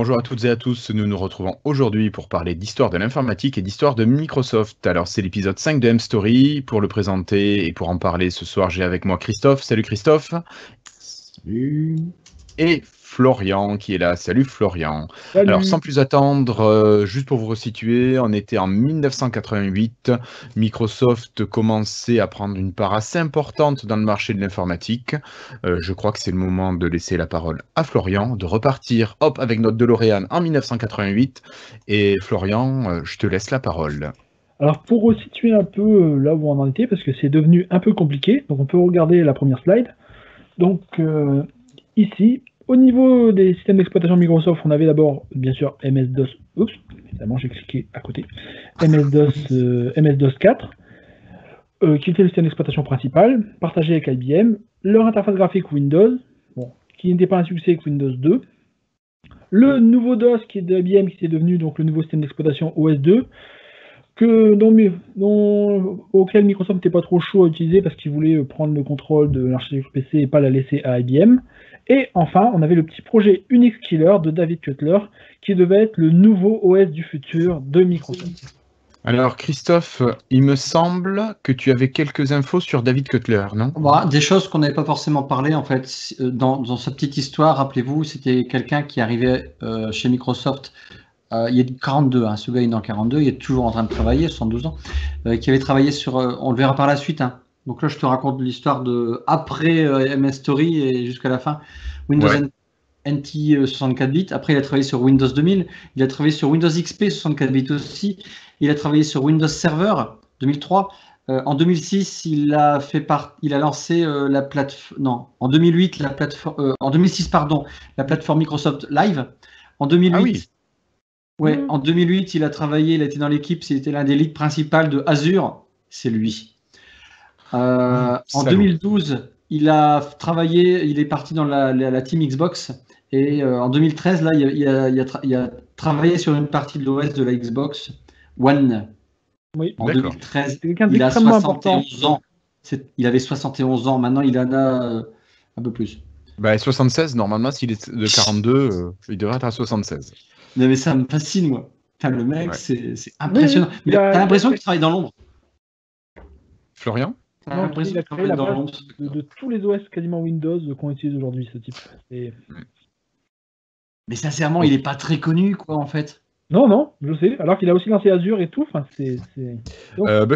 bonjour à toutes et à tous, nous nous retrouvons aujourd'hui pour parler d'histoire de l'informatique et d'histoire de Microsoft. Alors c'est l'épisode 5 de M-Story, pour le présenter et pour en parler ce soir j'ai avec moi Christophe. Salut Christophe. Salut. Et Florian qui est là. Salut Florian. Salut. Alors sans plus attendre, juste pour vous resituer, on était en 1988. Microsoft commençait à prendre une part assez importante dans le marché de l'informatique. Je crois que c'est le moment de laisser la parole à Florian, de repartir hop avec notre DeLorean en 1988. Et Florian, je te laisse la parole. Alors pour resituer un peu là où on en était, parce que c'est devenu un peu compliqué, donc on peut regarder la première slide. Donc ici, au niveau des systèmes d'exploitation Microsoft, on avait d'abord bien sûr MS-DOS, oups, évidemment j'ai cliqué à côté, MS-DOS 4, qui était le système d'exploitation principal, partagé avec IBM, leur interface graphique Windows, bon, qui n'était pas un succès avec Windows 2, le nouveau DOS qui est de IBM, qui est devenu donc le nouveau système d'exploitation OS2, auquel Microsoft n'était pas trop chaud à utiliser parce qu'il voulait prendre le contrôle de l'architecture PC et pas la laisser à IBM. Et enfin, on avait le petit projet Unix Killer de David Cutler qui devait être le nouveau OS du futur de Microsoft. Alors Christophe, il me semble que tu avais quelques infos sur David Cutler, non? Des choses qu'on n'avait pas forcément parlé en fait. Dans sa petite histoire, rappelez-vous, c'était quelqu'un qui arrivait chez Microsoft. Il est 42, hein, ce gars il est en 42, il est toujours en train de travailler, 72 ans, qui avait travaillé sur, on le verra par la suite, hein. Donc là je te raconte l'histoire de après MS Story et jusqu'à la fin, Windows NT 64 bits, après il a travaillé sur Windows 2000, il a travaillé sur Windows XP 64 bits aussi, il a travaillé sur Windows Server 2003, en 2006 il a lancé la plateforme, non, en 2008 la plateforme, en 2006 pardon, la plateforme Microsoft Live, en 2008. Ah oui. Ouais, en 2008, il a travaillé, il était dans l'équipe, c'était l'un des leads principaux de Azure, c'est lui. En 2012, il a travaillé, il est parti dans la team Xbox, et en 2013, là, il a travaillé sur une partie de l'OS de la Xbox One. Oui, en 2013, il a 71 ans. Il avait 71 ans, maintenant il en a un peu plus. 76, normalement, s'il est de 42, il devrait être à 76. Mais ça me fascine, moi. Enfin, le mec, c'est impressionnant. Oui, t'as l'impression qu'il travaille dans l'ombre. Florian? Il a créé la base de tous les OS quasiment Windows qu'on utilise aujourd'hui, ce type. Mais sincèrement, il n'est pas très connu, quoi, en fait. Non, je sais. Alors qu'il a aussi lancé Azure et tout.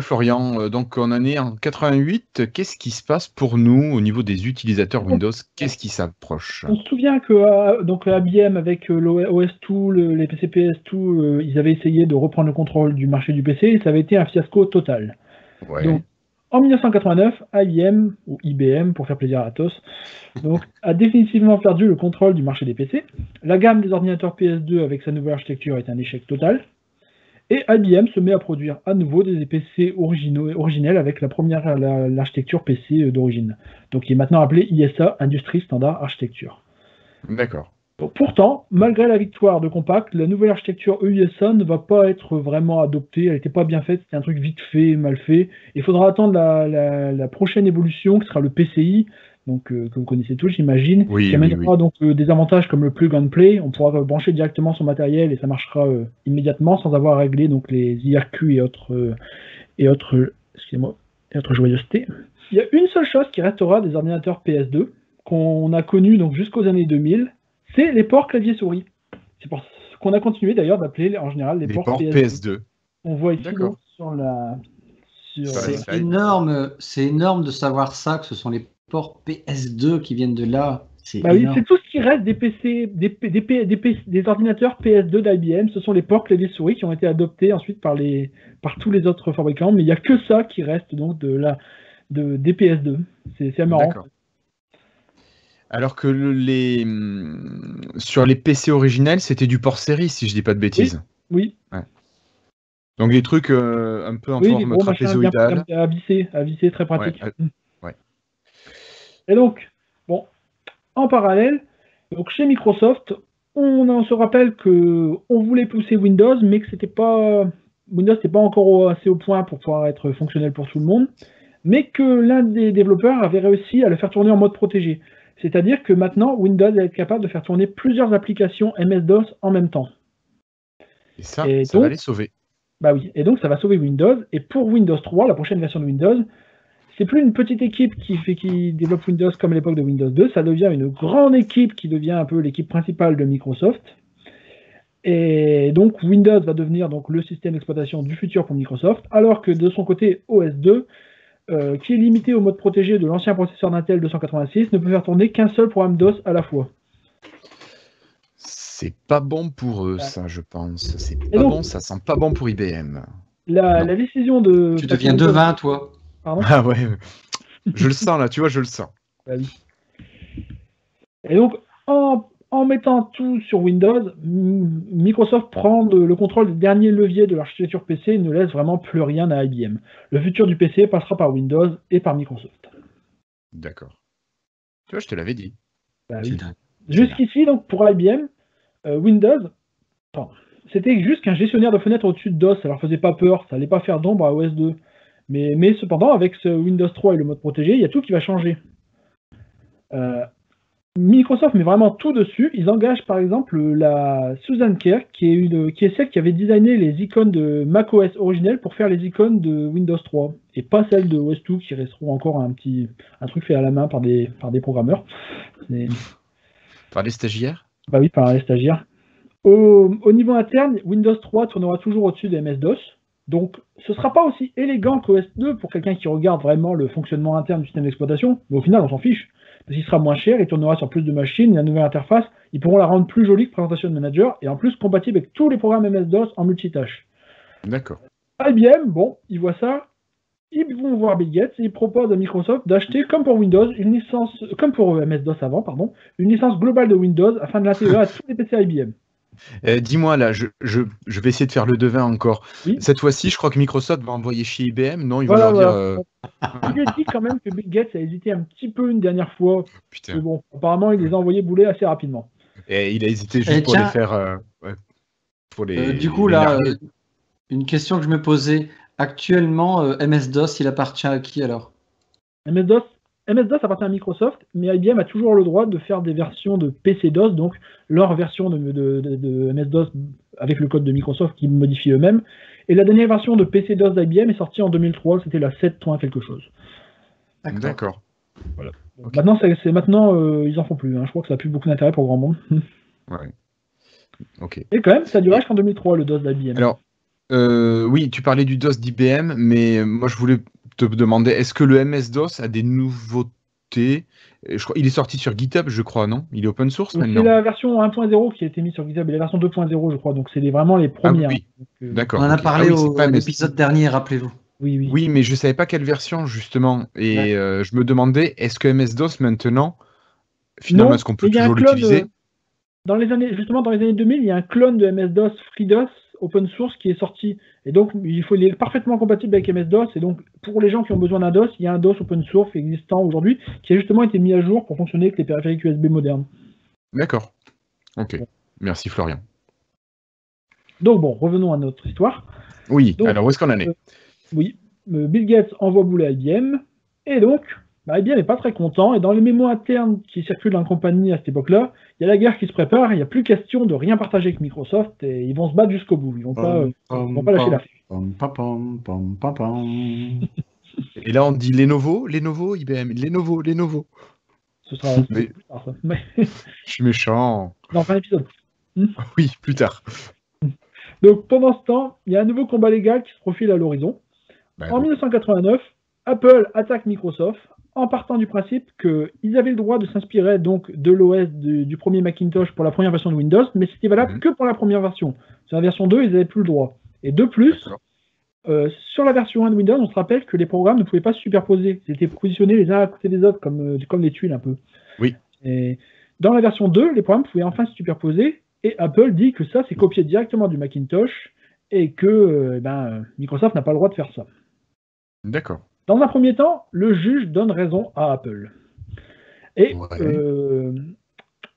Florian, donc on en est en 88. Qu'est-ce qui se passe pour nous au niveau des utilisateurs Windows? Qu'est-ce qui s'approche? On se souvient que donc IBM avec l'OS2, les PC PS2, ils avaient essayé de reprendre le contrôle du marché du PC et ça avait été un fiasco total. Ouais. Donc, en 1989, IBM, ou IBM pour faire plaisir à Atos, donc, a définitivement perdu le contrôle du marché des PC. La gamme des ordinateurs PS2 avec sa nouvelle architecture est un échec total. Et IBM se met à produire à nouveau des PC originels avec l'architecture PC d'origine. Donc il est maintenant appelé ISA, Industry Standard Architecture. D'accord. Pourtant, malgré la victoire de Compaq, la nouvelle architecture EISA ne va pas être vraiment adoptée, elle n'était pas bien faite, c'était un truc vite fait, mal fait. Il faudra attendre la prochaine évolution qui sera le PCI, donc, que vous connaissez tous, j'imagine, qui amènera donc des avantages comme le plug and play. On pourra brancher directement son matériel et ça marchera immédiatement sans avoir à régler donc les IRQ et autres joyeusetés. Il y a une seule chose qui restera des ordinateurs PS2 qu'on a connus donc jusqu'aux années 2000, c'est les ports clavier-souris. C'est pour ce qu'on a continué d'ailleurs d'appeler en général les ports PS2. On voit ici donc, sur la... C'est énorme de savoir ça, que ce sont les ports PS2 qui viennent de là. C'est tout ce qui reste des PC, des ordinateurs PS2 d'IBM. Ce sont les ports clavier-souris qui ont été adoptés ensuite par tous les autres fabricants, mais il n'y a que ça qui reste donc des PS2. C'est marrant. Alors que sur les PC originels, c'était du port série, si je dis pas de bêtises. Oui. Ouais. Donc des trucs un peu en forme trapézoïdale. À visser, très pratique. Ouais. Et donc, bon, en parallèle, donc chez Microsoft, on se rappelle que on voulait pousser Windows, mais que Windows n'était pas encore assez au point pour pouvoir être fonctionnel pour tout le monde, mais que l'un des développeurs avait réussi à le faire tourner en mode protégé. C'est-à-dire que maintenant, Windows va être capable de faire tourner plusieurs applications MS-DOS en même temps. Et ça Et va donc, les sauver. bah oui, et donc ça va sauver Windows. Et pour Windows 3, la prochaine version de Windows, c'est plus une petite équipe qui développe Windows comme à l'époque de Windows 2, ça devient une grande équipe qui devient un peu l'équipe principale de Microsoft. Et donc Windows va devenir donc le système d'exploitation du futur pour Microsoft, alors que de son côté OS2, qui est limité au mode protégé de l'ancien processeur d'Intel 286, ne peut faire tourner qu'un seul programme DOS à la fois. C'est pas bon pour eux, ça, je pense. C'est Et pas donc, bon, ça sent pas bon pour IBM. La décision de... Tu deviens devin, toi. Pardon. Ah ouais, je le sens là, tu vois, je le sens. Bah oui. Et donc, en mettant tout sur Windows, Microsoft prend le contrôle des derniers leviers de l'architecture PC et ne laisse vraiment plus rien à IBM. Le futur du PC passera par Windows et par Microsoft. D'accord. Tu vois, je te l'avais dit. Bah oui. Jusqu'ici, donc pour IBM, Windows, c'était juste qu'un gestionnaire de fenêtres au-dessus de DOS, ça leur faisait pas peur, ça allait pas faire d'ombre à OS2. Mais cependant, avec ce Windows 3 et le mode protégé, il y a tout qui va changer. Microsoft met vraiment tout dessus. Ils engagent par exemple la Susan Kerr, qui est celle qui avait designé les icônes de macOS originelles pour faire les icônes de Windows 3, et pas celles de OS2 qui resteront encore un truc fait à la main par des programmeurs. Par les stagiaires? Bah oui, par les stagiaires. Au niveau interne, Windows 3 tournera toujours au-dessus de MS-DOS. Donc, ce ne sera pas aussi élégant qu'OS2 pour quelqu'un qui regarde vraiment le fonctionnement interne du système d'exploitation, mais au final, on s'en fiche. Parce qu'il sera moins cher, il tournera sur plus de machines, il y a une nouvelle interface, ils pourront la rendre plus jolie que Presentation Manager, et en plus compatible avec tous les programmes MS-DOS en multitâche. D'accord. IBM, bon, ils voient ça, ils vont voir Bill Gates et ils proposent à Microsoft d'acheter, comme pour Windows, une licence, comme pour MS-DOS avant, pardon, une licence globale de Windows afin de l'intégrer à tous les PC IBM. Dis-moi là, je vais essayer de faire le devin encore. Oui. Cette fois-ci, je crois que Microsoft va envoyer chez IBM. Non, ils vont Voilà, leur voilà. dire. Il est dit quand même que Bill Gates a hésité un petit peu une dernière fois. Putain. Mais bon, apparemment, il les a envoyés bouler assez rapidement. Et il a hésité juste pour les faire. Pour les. Du coup, là, une question que je me posais. Actuellement, MS-DOS, il appartient à qui alors? MS-DOS appartient à Microsoft, mais IBM a toujours le droit de faire des versions de PC-DOS, donc leur version de MS-DOS avec le code de Microsoft qu'ils modifient eux-mêmes. Et la dernière version de PC-DOS d'IBM est sortie en 2003, c'était la 7. quelque chose. D'accord. Voilà. Okay. Maintenant, ils en font plus. Hein. Je crois que ça n'a plus beaucoup d'intérêt pour grand monde. Ouais. Ok. Et quand même, ça a duré jusqu'en 2003, le DOS d'IBM. Alors, oui, tu parlais du DOS d'IBM, mais moi je voulais te demander, est-ce que le MS-DOS a des nouveautés? Je crois, il est sorti sur GitHub, je crois, non? Il est open source maintenant? C'est la version 1.0 qui a été mise sur GitHub et la version 2.0, je crois. Donc c'est vraiment les premières. Ah, oui. D'accord. On en a parlé à l'épisode dernier, rappelez-vous. Oui, mais je ne savais pas quelle version, justement. Et je me demandais, est-ce que MS-DOS, maintenant, finalement, est-ce qu'on peut toujours l'utiliser? Dans les années 2000, il y a un clone de MS-DOS, FreeDOS, open source, qui est sorti. Et donc, il est parfaitement compatible avec MS-DOS. Et donc, pour les gens qui ont besoin d'un DOS, il y a un DOS open source existant aujourd'hui, qui a justement été mis à jour pour fonctionner avec les périphériques USB modernes. D'accord. Ok. Bon. Merci, Florian. Donc, bon, revenons à notre histoire. Oui, donc, alors où est-ce qu'on en est? Bill Gates envoie bouler à IBM. Et donc, IBM n'est pas très content. Et dans les mémos internes qui circulent dans la compagnie à cette époque-là, il y a la guerre qui se prépare. Il n'y a plus question de rien partager avec Microsoft. Et ils vont se battre jusqu'au bout. Ils vont pas lâcher l'affaire. Et là, on dit Lenovo, IBM, Lenovo. Ce sera plus tard, ça. Je suis méchant. Dans un épisode. Oui, plus tard. Donc, pendant ce temps, il y a un nouveau combat légal qui se profile à l'horizon. En 1989, Apple attaque Microsoft en partant du principe qu'ils avaient le droit de s'inspirer donc de l'OS du premier Macintosh pour la première version de Windows, mais c'était valable que pour la première version. Sur la version 2, ils n'avaient plus le droit. Et de plus, sur la version 1 de Windows, on se rappelle que les programmes ne pouvaient pas se superposer. Ils étaient positionnés les uns à côté des autres, comme des tuiles un peu. Oui. Et dans la version 2, les programmes pouvaient enfin se superposer, et Apple dit que ça, c'est copié directement du Macintosh, et que Microsoft n'a pas le droit de faire ça. D'accord. Dans un premier temps, le juge donne raison à Apple. Et,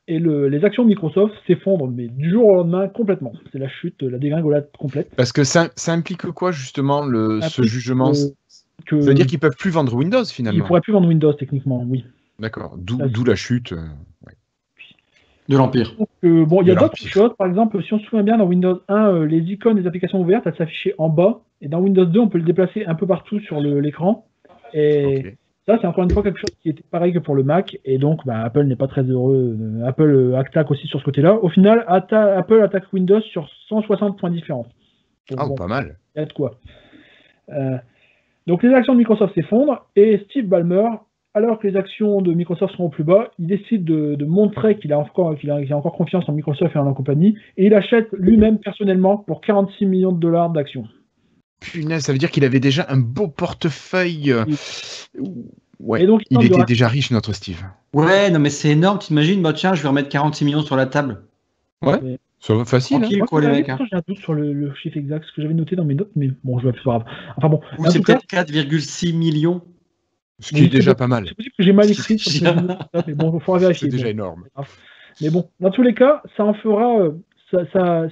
les actions de Microsoft s'effondrent, mais du jour au lendemain, complètement. C'est la chute, la dégringolade complète. Parce que ça implique quoi, justement, ce jugement? Ça veut dire qu'ils ne peuvent plus vendre Windows, finalement? Ils ne pourraient plus vendre Windows, techniquement, oui. D'accord. D'où la chute. Ouais. De l'Empire. Donc, bon, il y a De d'autres l'Empire. choses. Par exemple, si on se souvient bien, dans Windows 1, les icônes des applications ouvertes, elles s'affichaient en bas. Et dans Windows 2, on peut le déplacer un peu partout sur l'écran. Et Ok. ça, c'est encore une fois quelque chose qui était pareil que pour le Mac. Et donc, bah, Apple n'est pas très heureux. Apple attaque aussi sur ce côté-là. Au final, Apple attaque Windows sur 160 points différents. Donc, Ah, bon, pas mal. il y a de quoi. Donc, les actions de Microsoft s'effondrent. Et Steve Ballmer, alors que les actions de Microsoft sont au plus bas, il décide de montrer qu'il a encore confiance en Microsoft et en la compagnie, et il achète lui-même personnellement pour 46 millions de dollars d'actions. Punaise, ça veut dire qu'il avait déjà un beau portefeuille. Ouais, Et donc, il était déjà riche, notre Steve. Ouais, non, mais c'est énorme. T'imagines, bah tiens, je vais remettre 46 millions sur la table. Ouais, Mais- ça va facile. Tranquille. Moi, Quoi, les mecs, hein. j'ai un doute sur le chiffre exact, ce que j'avais noté dans mes notes, mais bon, je vais pas grave. Enfin bon, Ou en c'est tout cas, peut-être 4,6 millions. Ce qui est déjà c'est pas mal. possible que j'ai mal écrit C'est sur déjà- mes notes, mais bon, il faudra C'est vérifier. déjà Bon, énorme. c'est grave. Mais bon, dans tous les cas, ça en fera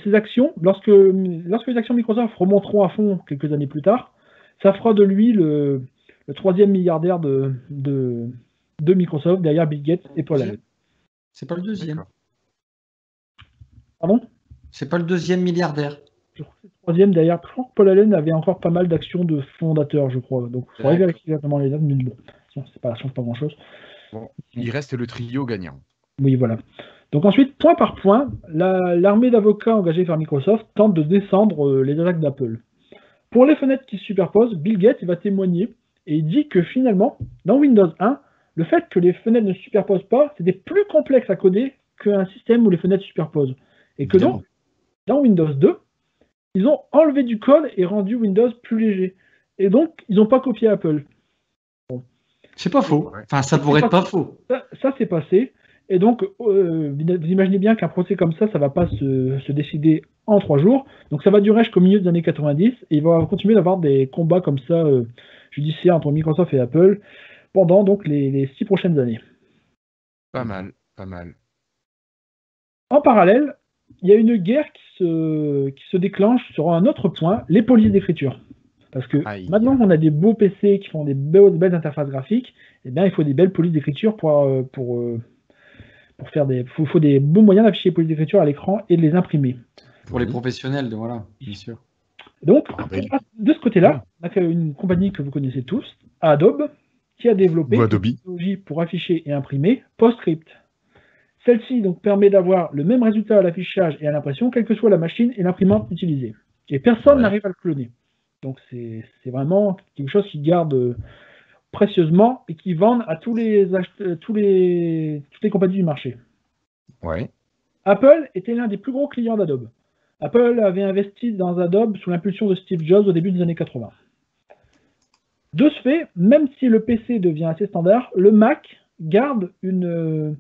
ces actions, lorsque les actions Microsoft remonteront à fond quelques années plus tard, ça fera de lui le troisième milliardaire de Microsoft, derrière Bill Gates et Paul Allen. C'est pas le deuxième. D'accord. Pardon? C'est pas le deuxième milliardaire. Je crois que c'est le troisième derrière. Je crois que Paul Allen avait encore pas mal d'actions de fondateurs, je crois. Donc, il faudrait D'accord. vérifier exactement les dates, mais bon, ça change pas grand-chose. Bon, il reste le trio gagnant. Oui, voilà. Donc ensuite, point par point, l'armée d'avocats engagée par Microsoft tente de descendre les attaques d'Apple. Pour les fenêtres qui se superposent, Bill Gates il va témoigner et il dit que finalement, dans Windows 1, le fait que les fenêtres ne se superposent pas, c'était plus complexe à coder qu'un système où les fenêtres se superposent. Et que Évidemment. donc, dans Windows 2, ils ont enlevé du code et rendu Windows plus léger. Et donc, ils n'ont pas copié Apple. C'est pas faux. Ouais. Enfin, ça pourrait être pas faux. Ça s'est passé. Et donc, vous imaginez bien qu'un procès comme ça ne va pas se décider en 3 jours. Donc, ça va durer jusqu'au milieu des années 90. Et il va continuer d'avoir des combats comme ça, judiciaires entre Microsoft et Apple, pendant donc les 6 prochaines années. Pas mal, pas mal. En parallèle, il y a une guerre qui se déclenche sur un autre point, les polices d'écriture. Parce que Aïe. maintenant qu'on a des beaux PC qui font des belles interfaces graphiques, eh bien, il faut des belles polices d'écriture pour faire des. Il faut des bons moyens d'afficher les polices d'écriture à l'écran et de les imprimer. Pour les professionnels, voilà, bien sûr. Donc, Ah, ben, de ce côté-là, on a une compagnie que vous connaissez tous, Adobe, qui a développé Ou une Adobe. technologie pour afficher et imprimer PostScript. Celle-ci donc permet d'avoir le même résultat à l'affichage et à l'impression, quelle que soit la machine et l'imprimante utilisée. Et personne Ouais. n'arrive à le cloner. Donc c'est vraiment quelque chose qui garde précieusement et qui vendent à toutes les compagnies du marché. Ouais. Apple était l'un des plus gros clients d'Adobe. Apple avait investi dans Adobe sous l'impulsion de Steve Jobs au début des années 80. De ce fait, même si le PC devient assez standard, le Mac garde une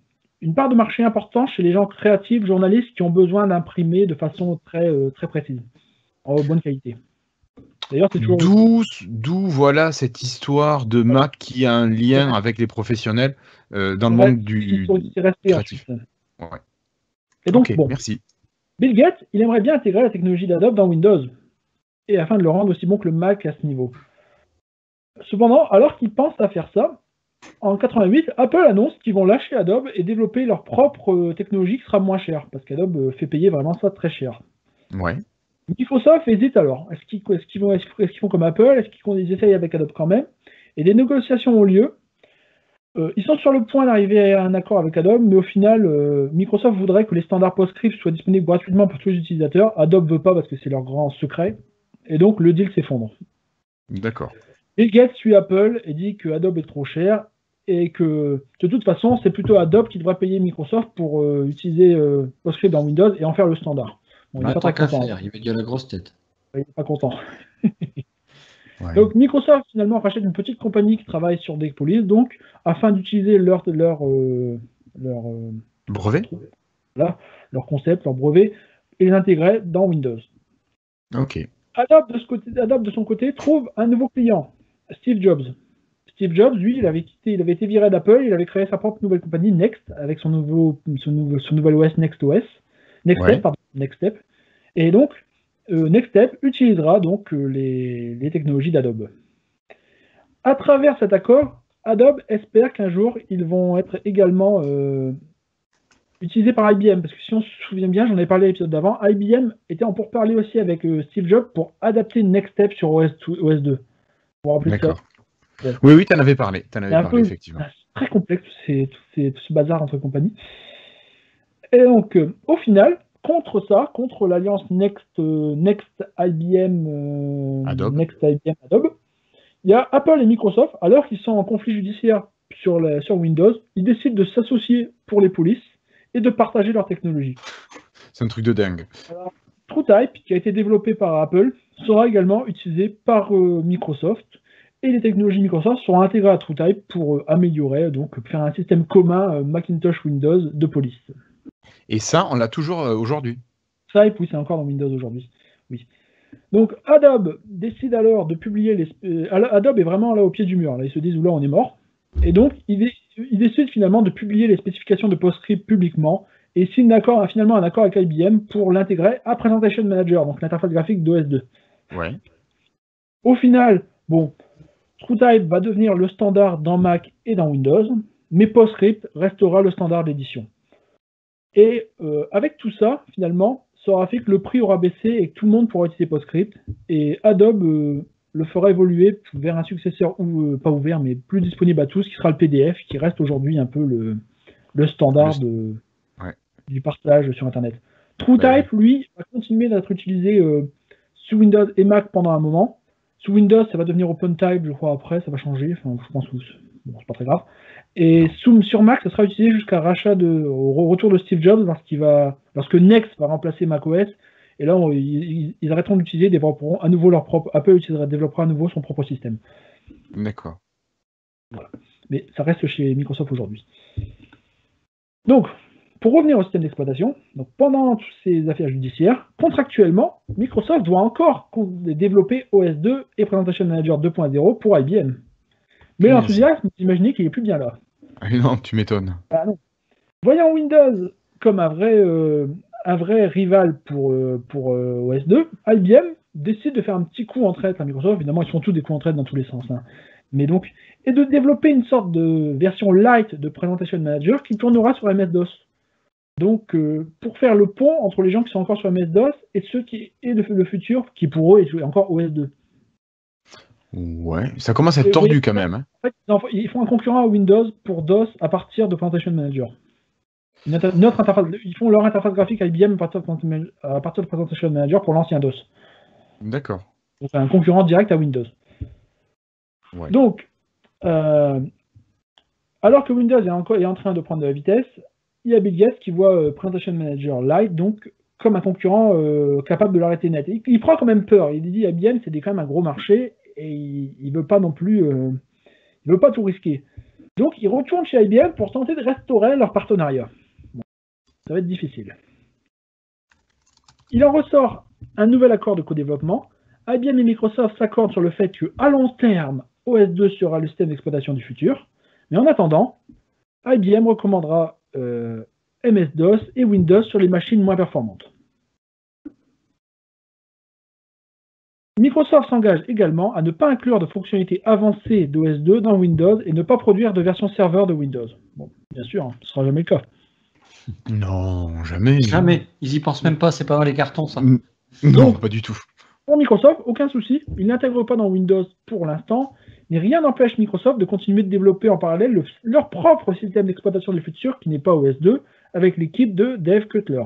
part de marché importante chez les gens créatifs, journalistes qui ont besoin d'imprimer de façon très précise, en bonne qualité. D'ailleurs, c'est toujours. D'où voilà cette histoire de Mac qui a un lien avec les professionnels dans le monde du c'est resté créatif. ensuite. Ouais. Et donc, Ok, bon, merci. Bill Gates, il aimerait bien intégrer la technologie d'Adobe dans Windows, et afin de le rendre aussi bon que le Mac à ce niveau. Cependant, alors qu'il pense à faire ça, en 88, Apple annonce qu'ils vont lâcher Adobe et développer leur propre technologie qui sera moins chère, parce qu'Adobe fait payer vraiment ça très cher. Ouais. Microsoft hésite alors. Est-ce qu'ils font comme Apple? Est-ce qu'ils essayent avec Adobe quand même? Et des négociations ont lieu. Ils sont sur le point d'arriver à un accord avec Adobe, mais au final, Microsoft voudrait que les standards PostScript soient disponibles gratuitement pour tous les utilisateurs. Adobe veut pas parce que c'est leur grand secret. Et donc, le deal s'effondre. D'accord. Bill Gates suit Apple et dit que Adobe est trop cher et que, de toute façon, c'est plutôt Adobe qui devrait payer Microsoft pour utiliser PostScript dans Windows et en faire le standard. Bon, il n'est pas très content. Il va dire la grosse tête. Il n'est pas content. Ouais. Donc Microsoft finalement rachète une petite compagnie qui travaille sur des polices, donc afin d'utiliser leur brevet. Leur concept, leur brevet, et les intégrer dans Windows. Ok. Adobe de son côté trouve un nouveau client, Steve Jobs. Steve Jobs, lui, il avait été viré d'Apple, il avait créé sa propre nouvelle compagnie Next avec son nouvel OS Next Step. Et donc Next Step utilisera donc les technologies d'Adobe. À travers cet accord, Adobe espère qu'un jour, ils vont être également utilisés par IBM. Parce que si on se souvient bien, j'en ai parlé à l'épisode d'avant, IBM était en pourparlers aussi avec Steve Jobs pour adapter Next Step sur OS 2. Vous vous rappelez de ça? D'accord. Bon. Oui, tu en avais parlé. Effectivement. C'est très complexe, tout ce bazar entre compagnies. Et donc, au final, contre l'alliance Next IBM Adobe, il y a Apple et Microsoft, alors qu'ils sont en conflit judiciaire sur Windows, ils décident de s'associer pour les polices et de partager leur technologie. C'est un truc de dingue. Alors, TrueType, qui a été développé par Apple, sera également utilisé par Microsoft, et les technologies Microsoft seront intégrées à TrueType pour améliorer, donc faire un système commun Macintosh Windows de police. Et ça, on l'a toujours aujourd'hui. TrueType, oui, c'est encore dans Windows aujourd'hui. Oui. Donc Adobe décide alors de publier Adobe est vraiment là au pied du mur. Là, ils se disent là on est mort. Et donc ils décident finalement de publier les spécifications de PostScript publiquement et signent finalement un accord avec IBM pour l'intégrer à Presentation Manager, donc l'interface graphique d'OS 2. Ouais. Au final, bon, TrueType va devenir le standard dans Mac et dans Windows, mais PostScript restera le standard d'édition. Et avec tout ça, finalement, ça aura fait que le prix aura baissé et que tout le monde pourra utiliser PostScript. Et Adobe le fera évoluer vers un successeur, pas ouvert, mais plus disponible à tous, qui sera le PDF, qui reste aujourd'hui un peu le standard du partage sur Internet. TrueType, lui, va continuer d'être utilisé sous Windows et Mac pendant un moment. Sous Windows, ça va devenir OpenType, je crois, après, ça va changer. Enfin, je pense que c'est pas très grave. Et sur Mac, ça sera utilisé jusqu'à au retour de Steve Jobs, lorsque Next va remplacer macOS. Et là, ils arrêteront d'utiliser, développeront à nouveau Apple développera à nouveau son propre système. D'accord. Voilà. Mais ça reste chez Microsoft aujourd'hui. Donc, pour revenir au système d'exploitation, donc pendant toutes ces affaires judiciaires, contractuellement, Microsoft doit encore développer OS 2 et Presentation Manager 2.0 pour IBM. Mais l'enthousiasme, vous imaginez qu'il n'est plus bien là. Non, tu m'étonnes. Ah non. Voyant Windows comme un vrai rival pour OS 2, IBM décide de faire un petit coup en traite à Microsoft. Évidemment, ils font tous des coups en traite dans tous les sens. Hein. Mais donc, et de développer une sorte de version light de Presentation Manager qui tournera sur MS-DOS. Donc, pour faire le pont entre les gens qui sont encore sur MS-DOS et ceux qui est le futur, qui pour eux est encore OS 2. Ouais, ça commence à être tordu quand même. Hein. En fait, ils font un concurrent à Windows pour DOS à partir de Presentation Manager. Notre interface, ils font leur interface graphique à IBM à partir de Presentation Manager pour l'ancien DOS. D'accord. Donc c'est un concurrent direct à Windows. Ouais. Donc, alors que Windows est en train de prendre de la vitesse, il y a Bill Gates qui voit Presentation Manager Lite donc comme un concurrent capable de l'arrêter net. Il prend quand même peur. Il dit IBM c'est quand même un gros marché et il veut pas non plus, il veut pas tout risquer. Donc il retourne chez IBM pour tenter de restaurer leur partenariat. Bon, ça va être difficile. Il en ressort un nouvel accord de co-développement. IBM et Microsoft s'accordent sur le fait qu'à long terme, OS 2 sera le système d'exploitation du futur. Mais en attendant, IBM recommandera MS-DOS et Windows sur les machines moins performantes. Microsoft s'engage également à ne pas inclure de fonctionnalités avancées d'OS 2 dans Windows et ne pas produire de version serveur de Windows. Bon, bien sûr, hein, ce ne sera jamais le cas. Non, jamais. Jamais. Ils y pensent même pas, c'est pas dans les cartons, ça. Non, donc, pas du tout. Pour Microsoft, aucun souci. Ils n'intègrent pas dans Windows pour l'instant, mais rien n'empêche Microsoft de continuer de développer en parallèle leur propre système d'exploitation du futur qui n'est pas OS 2 avec l'équipe de Dave Cutler.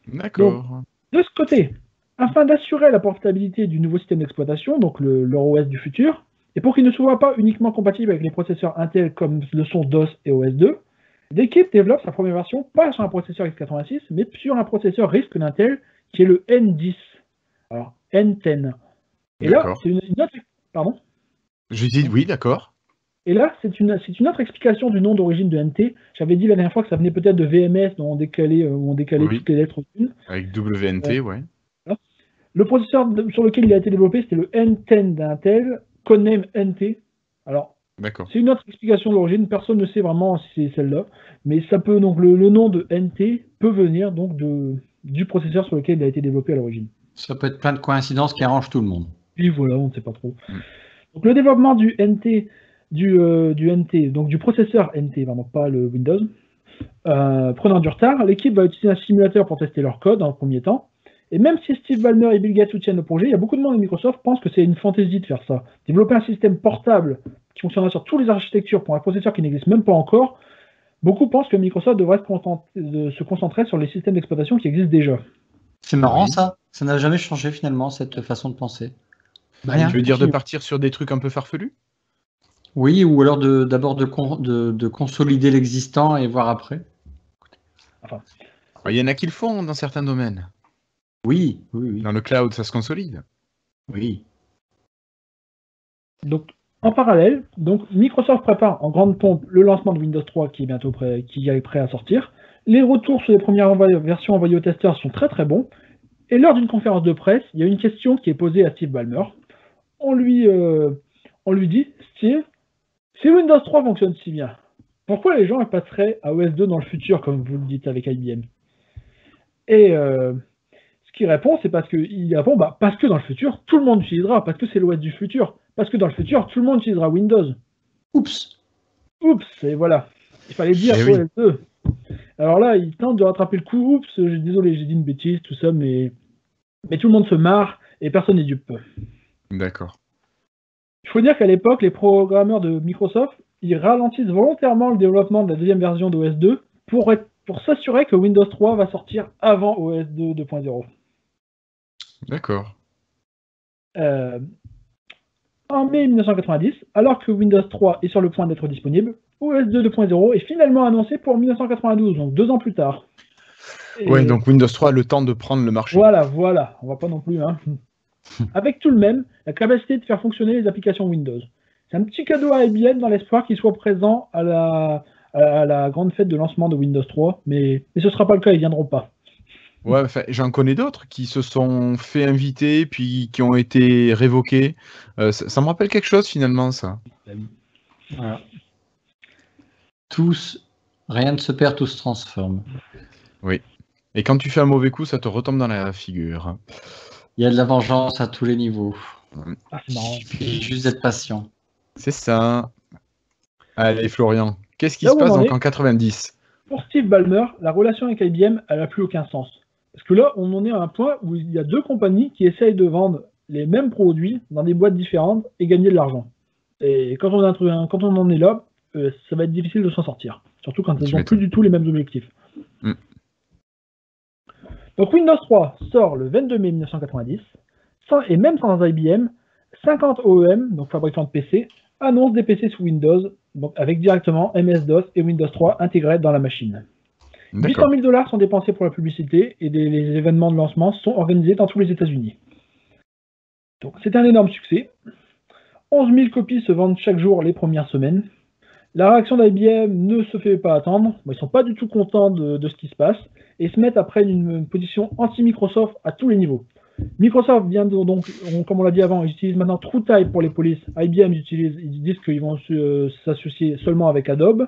D'accord. Donc, de ce côté, afin d'assurer la portabilité du nouveau système d'exploitation, donc leur OS du futur, et pour qu'il ne soit pas uniquement compatible avec les processeurs Intel comme le sont DOS et OS 2, l'équipe développe sa première version pas sur un processeur x86, mais sur un processeur RISC d'Intel qui est le N10. Alors, N10. Et là, c'est une autre... Pardon ? Je dis oui, d'accord. Et là, c'est une autre explication du nom d'origine de NT. J'avais dit la dernière fois que ça venait peut-être de VMS, dont on décalait toutes les lettres d'une. Avec WNT, ouais. Le processeur sur lequel il a été développé, c'était le N10 d'Intel, codename NT. Alors, c'est une autre explication de l'origine. Personne ne sait vraiment si c'est celle-là. Mais ça peut, donc, le nom de NT peut venir donc du processeur sur lequel il a été développé à l'origine. Ça peut être plein de coïncidences qui arrangent tout le monde. Puis voilà, on ne sait pas trop. Donc le développement du NT du NT, donc du processeur NT, pardon, pas le Windows, prenant du retard, l'équipe va utiliser un simulateur pour tester leur code dans le premier temps. Et même si Steve Ballmer et Bill Gates soutiennent le projet, il y a beaucoup de monde de Microsoft pense que c'est une fantaisie de faire ça. Développer un système portable qui fonctionnera sur toutes les architectures pour un processeur qui n'existe même pas encore, beaucoup pensent que Microsoft devrait se concentrer sur les systèmes d'exploitation qui existent déjà. C'est marrant ça n'a jamais changé finalement cette façon de penser. Rien. Tu veux dire de partir sur des trucs un peu farfelus? Oui, ou alors d'abord de consolider l'existant et voir après. Enfin, il y en a qui le font dans certains domaines. Oui. Dans le cloud, ça se consolide. Oui. Donc, en parallèle, Microsoft prépare en grande pompe le lancement de Windows 3 qui est prêt à sortir. Les retours sur les premières versions envoyées aux testeurs sont très très bons. Et lors d'une conférence de presse, il y a une question qui est posée à Steve Ballmer. On lui dit, Steve, si Windows 3 fonctionne si bien, pourquoi les gens passeraient à OS 2 dans le futur, comme vous le dites avec IBM? Et ce qu'il répond, c'est parce que dans le futur, tout le monde utilisera, parce que c'est l'OS du futur. Parce que dans le futur, tout le monde utilisera Windows. Oups, et voilà. Il fallait dire OS 2. Alors là, il tente de rattraper le coup. Oups, désolé, j'ai dit une bêtise, tout ça, mais tout le monde se marre et personne n'est dupe. D'accord. Il faut dire qu'à l'époque, les programmeurs de Microsoft, ils ralentissent volontairement le développement de la deuxième version d'OS 2 pour s'assurer que Windows 3 va sortir avant OS 2 2.0. D'accord. En mai 1990, alors que Windows 3 est sur le point d'être disponible, OS 2 2.0 est finalement annoncé pour 1992, donc 2 ans plus tard. Ouais, donc Windows 3 a le temps de prendre le marché. Voilà, on va pas non plus. Avec tout le même, la capacité de faire fonctionner les applications Windows. C'est un petit cadeau à IBM dans l'espoir qu'il soit présent à la grande fête de lancement de Windows 3, mais ce ne sera pas le cas, ils ne viendront pas. Ouais, j'en connais d'autres qui se sont fait inviter, puis qui ont été révoqués. Ça me rappelle quelque chose finalement, ça. Voilà. Rien ne se perd, tout se transforme. Oui. Et quand tu fais un mauvais coup, ça te retombe dans la figure. Il y a de la vengeance à tous les niveaux. C'est marrant. Il suffit juste d'être patient. C'est ça. Allez, Florian, qu'est-ce qui se passe donc en 90? Pour Steve Ballmer, la relation avec IBM, elle n'a plus aucun sens. Parce que là, on en est à un point où il y a deux compagnies qui essayent de vendre les mêmes produits dans des boîtes différentes et gagner de l'argent. Et quand on en est là, ça va être difficile de s'en sortir. Surtout quand elles n'ont plus du tout les mêmes objectifs. Donc Windows 3 sort le 22 mai 1990, et même sans IBM, 50 OEM, donc fabricants de PC, annoncent des PC sous Windows, donc avec directement MS-DOS et Windows 3 intégrés dans la machine. 800 000 $ sont dépensés pour la publicité et les événements de lancement sont organisés dans tous les États-Unis. Donc c'est un énorme succès. 11 000 copies se vendent chaque jour les premières semaines. La réaction d'IBM ne se fait pas attendre. Ils ne sont pas du tout contents de ce qui se passe et se mettent après une position anti-Microsoft à tous les niveaux. Microsoft vient donc, comme on l'a dit avant, ils utilisent maintenant TrueType pour les polices. IBM, ils disent qu'ils vont s'associer seulement avec Adobe.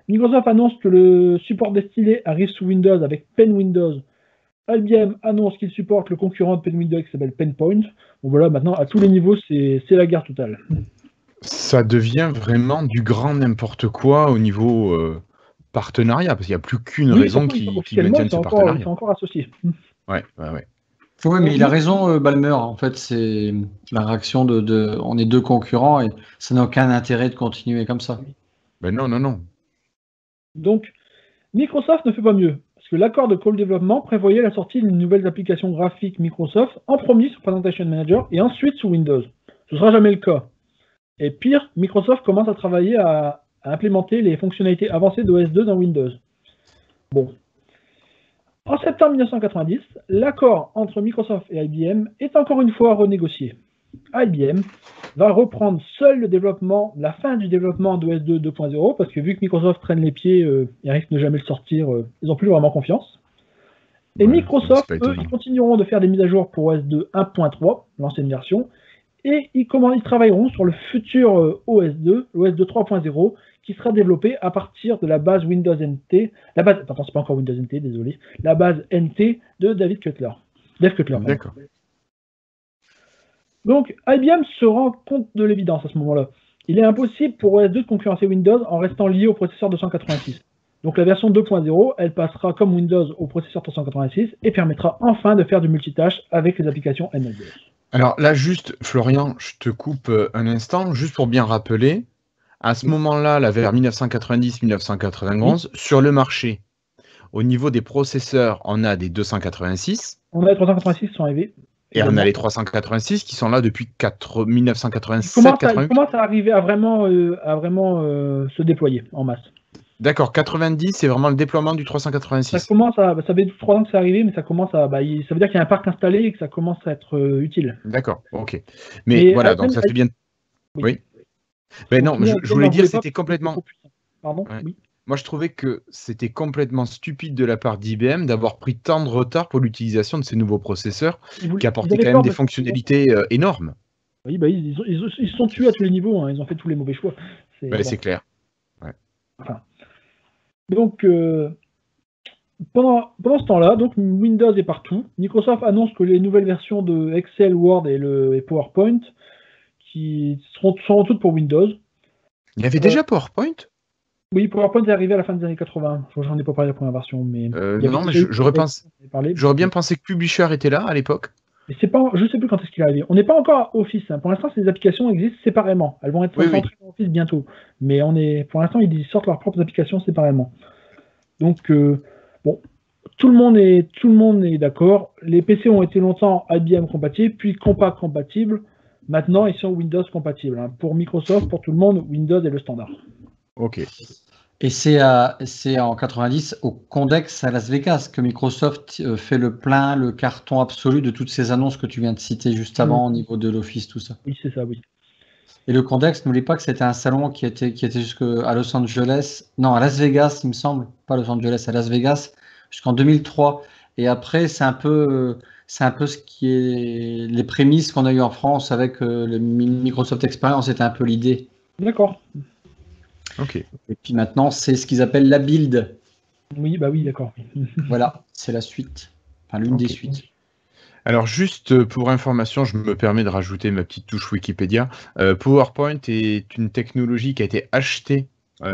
Microsoft annonce que le support des stylés arrive sous Windows avec PenWindows. IBM annonce qu'il supporte le concurrent de PenWindows qui s'appelle PenPoint. Bon voilà, maintenant à tous les niveaux, c'est la guerre totale. Ça devient vraiment du grand n'importe quoi au niveau partenariat, parce qu'il n'y a plus qu'une raison qui maintienne ce partenariat. Ils sont encore associés. Ouais. Oui, mais il a raison, Ballmer. En fait, c'est la réaction on est deux concurrents et ça n'a aucun intérêt de continuer comme ça. Ben non. Donc, Microsoft ne fait pas mieux, parce que l'accord de co-développement prévoyait la sortie d'une nouvelle application graphique Microsoft en premier sur Presentation Manager et ensuite sous Windows. Ce ne sera jamais le cas. Et pire, Microsoft commence à travailler à implémenter les fonctionnalités avancées d'OS 2 dans Windows. Bon. En septembre 1990, l'accord entre Microsoft et IBM est encore une fois renégocié. IBM va reprendre seul le développement, la fin du développement d'OS 2 2.0, parce que vu que Microsoft traîne les pieds et risque de jamais le sortir, ils n'ont plus vraiment confiance. Et Microsoft, eux, ils continueront de faire des mises à jour pour OS 2 1.3, l'ancienne version, et ils travailleront sur le futur OS 2, l'OS 2 3.0, qui sera développé à partir de la base Windows NT, c'est pas encore Windows NT, désolé, la base NT de Dave Cutler. D'accord. Donc, IBM se rend compte de l'évidence à ce moment-là. il est impossible pour OS 2 de concurrencer Windows en restant lié au processeur 286. Donc la version 2.0, elle passera comme Windows au processeur 386 et permettra enfin de faire du multitâche avec les applications MS-DOS. Alors là, juste, Florian, je te coupe un instant, juste pour bien rappeler, à ce moment-là, là, vers 1990-1991, sur le marché, au niveau des processeurs, on a des 286. On a les 386 qui sont arrivés. Et on a les 386 qui sont là depuis 1987. Ils commencent à arriver à vraiment se déployer en masse. D'accord, 90, c'est vraiment le déploiement du 386. Ça fait 3 ans que c'est arrivé, mais ça commence à. Ça veut dire qu'il y a un parc installé et que ça commence à être utile. D'accord, ok. Mais voilà, donc ça fait bien. Oui. Mais non, je voulais dire que c'était complètement. Pardon. Ouais. Oui. Moi, je trouvais que c'était complètement stupide de la part d'IBM d'avoir pris tant de retard pour l'utilisation de ces nouveaux processeurs qui apportaient quand même des fonctionnalités énormes. Oui, ils se sont tués à tous les niveaux, hein. Ils ont fait tous les mauvais choix. C'est clair. Ouais. Enfin. Donc, pendant ce temps-là, donc Windows est partout. Microsoft annonce que les nouvelles versions de Excel, Word et PowerPoint qui seront toutes pour Windows. Il y avait déjà PowerPoint ? Oui, PowerPoint est arrivé à la fin des années 80. J'en ai pas parlé de la première version, mais non, mais j'aurais bien pensé que Publisher était là à l'époque. Mais je sais plus quand est-ce qu'il est arrivé. On n'est pas encore à Office. Hein. Pour l'instant, ces applications existent séparément. Elles vont être centrées dans Office bientôt. Mais pour l'instant, ils sortent leurs propres applications séparément. Donc, bon, tout le monde est d'accord. Les PC ont été longtemps IBM compatibles, puis Compaq compatibles. Maintenant, ils sont Windows compatibles. Hein. Pour Microsoft, pour tout le monde, Windows est le standard. Ok. Et c'est en 90 au Condex à Las Vegas que Microsoft fait le carton absolu de toutes ces annonces que tu viens de citer juste avant au niveau de l'Office, tout ça. Oui, c'est ça, oui. Et le Condex, n'oublie pas que c'était un salon qui était jusqu'à Los Angeles, non, à Las Vegas, il me semble, pas Los Angeles, à Las Vegas, jusqu'en 2003. Et après, c'est un peu ce qui est les prémices qu'on a eu en France avec le Microsoft Experience, c'était un peu l'idée. D'accord. Ok. Et puis maintenant, c'est ce qu'ils appellent la build. Oui, bah oui, d'accord. Voilà, c'est la suite. Enfin, l'une des suites. Alors, juste pour information, je me permets de rajouter ma petite touche Wikipédia. PowerPoint est une technologie qui a été achetée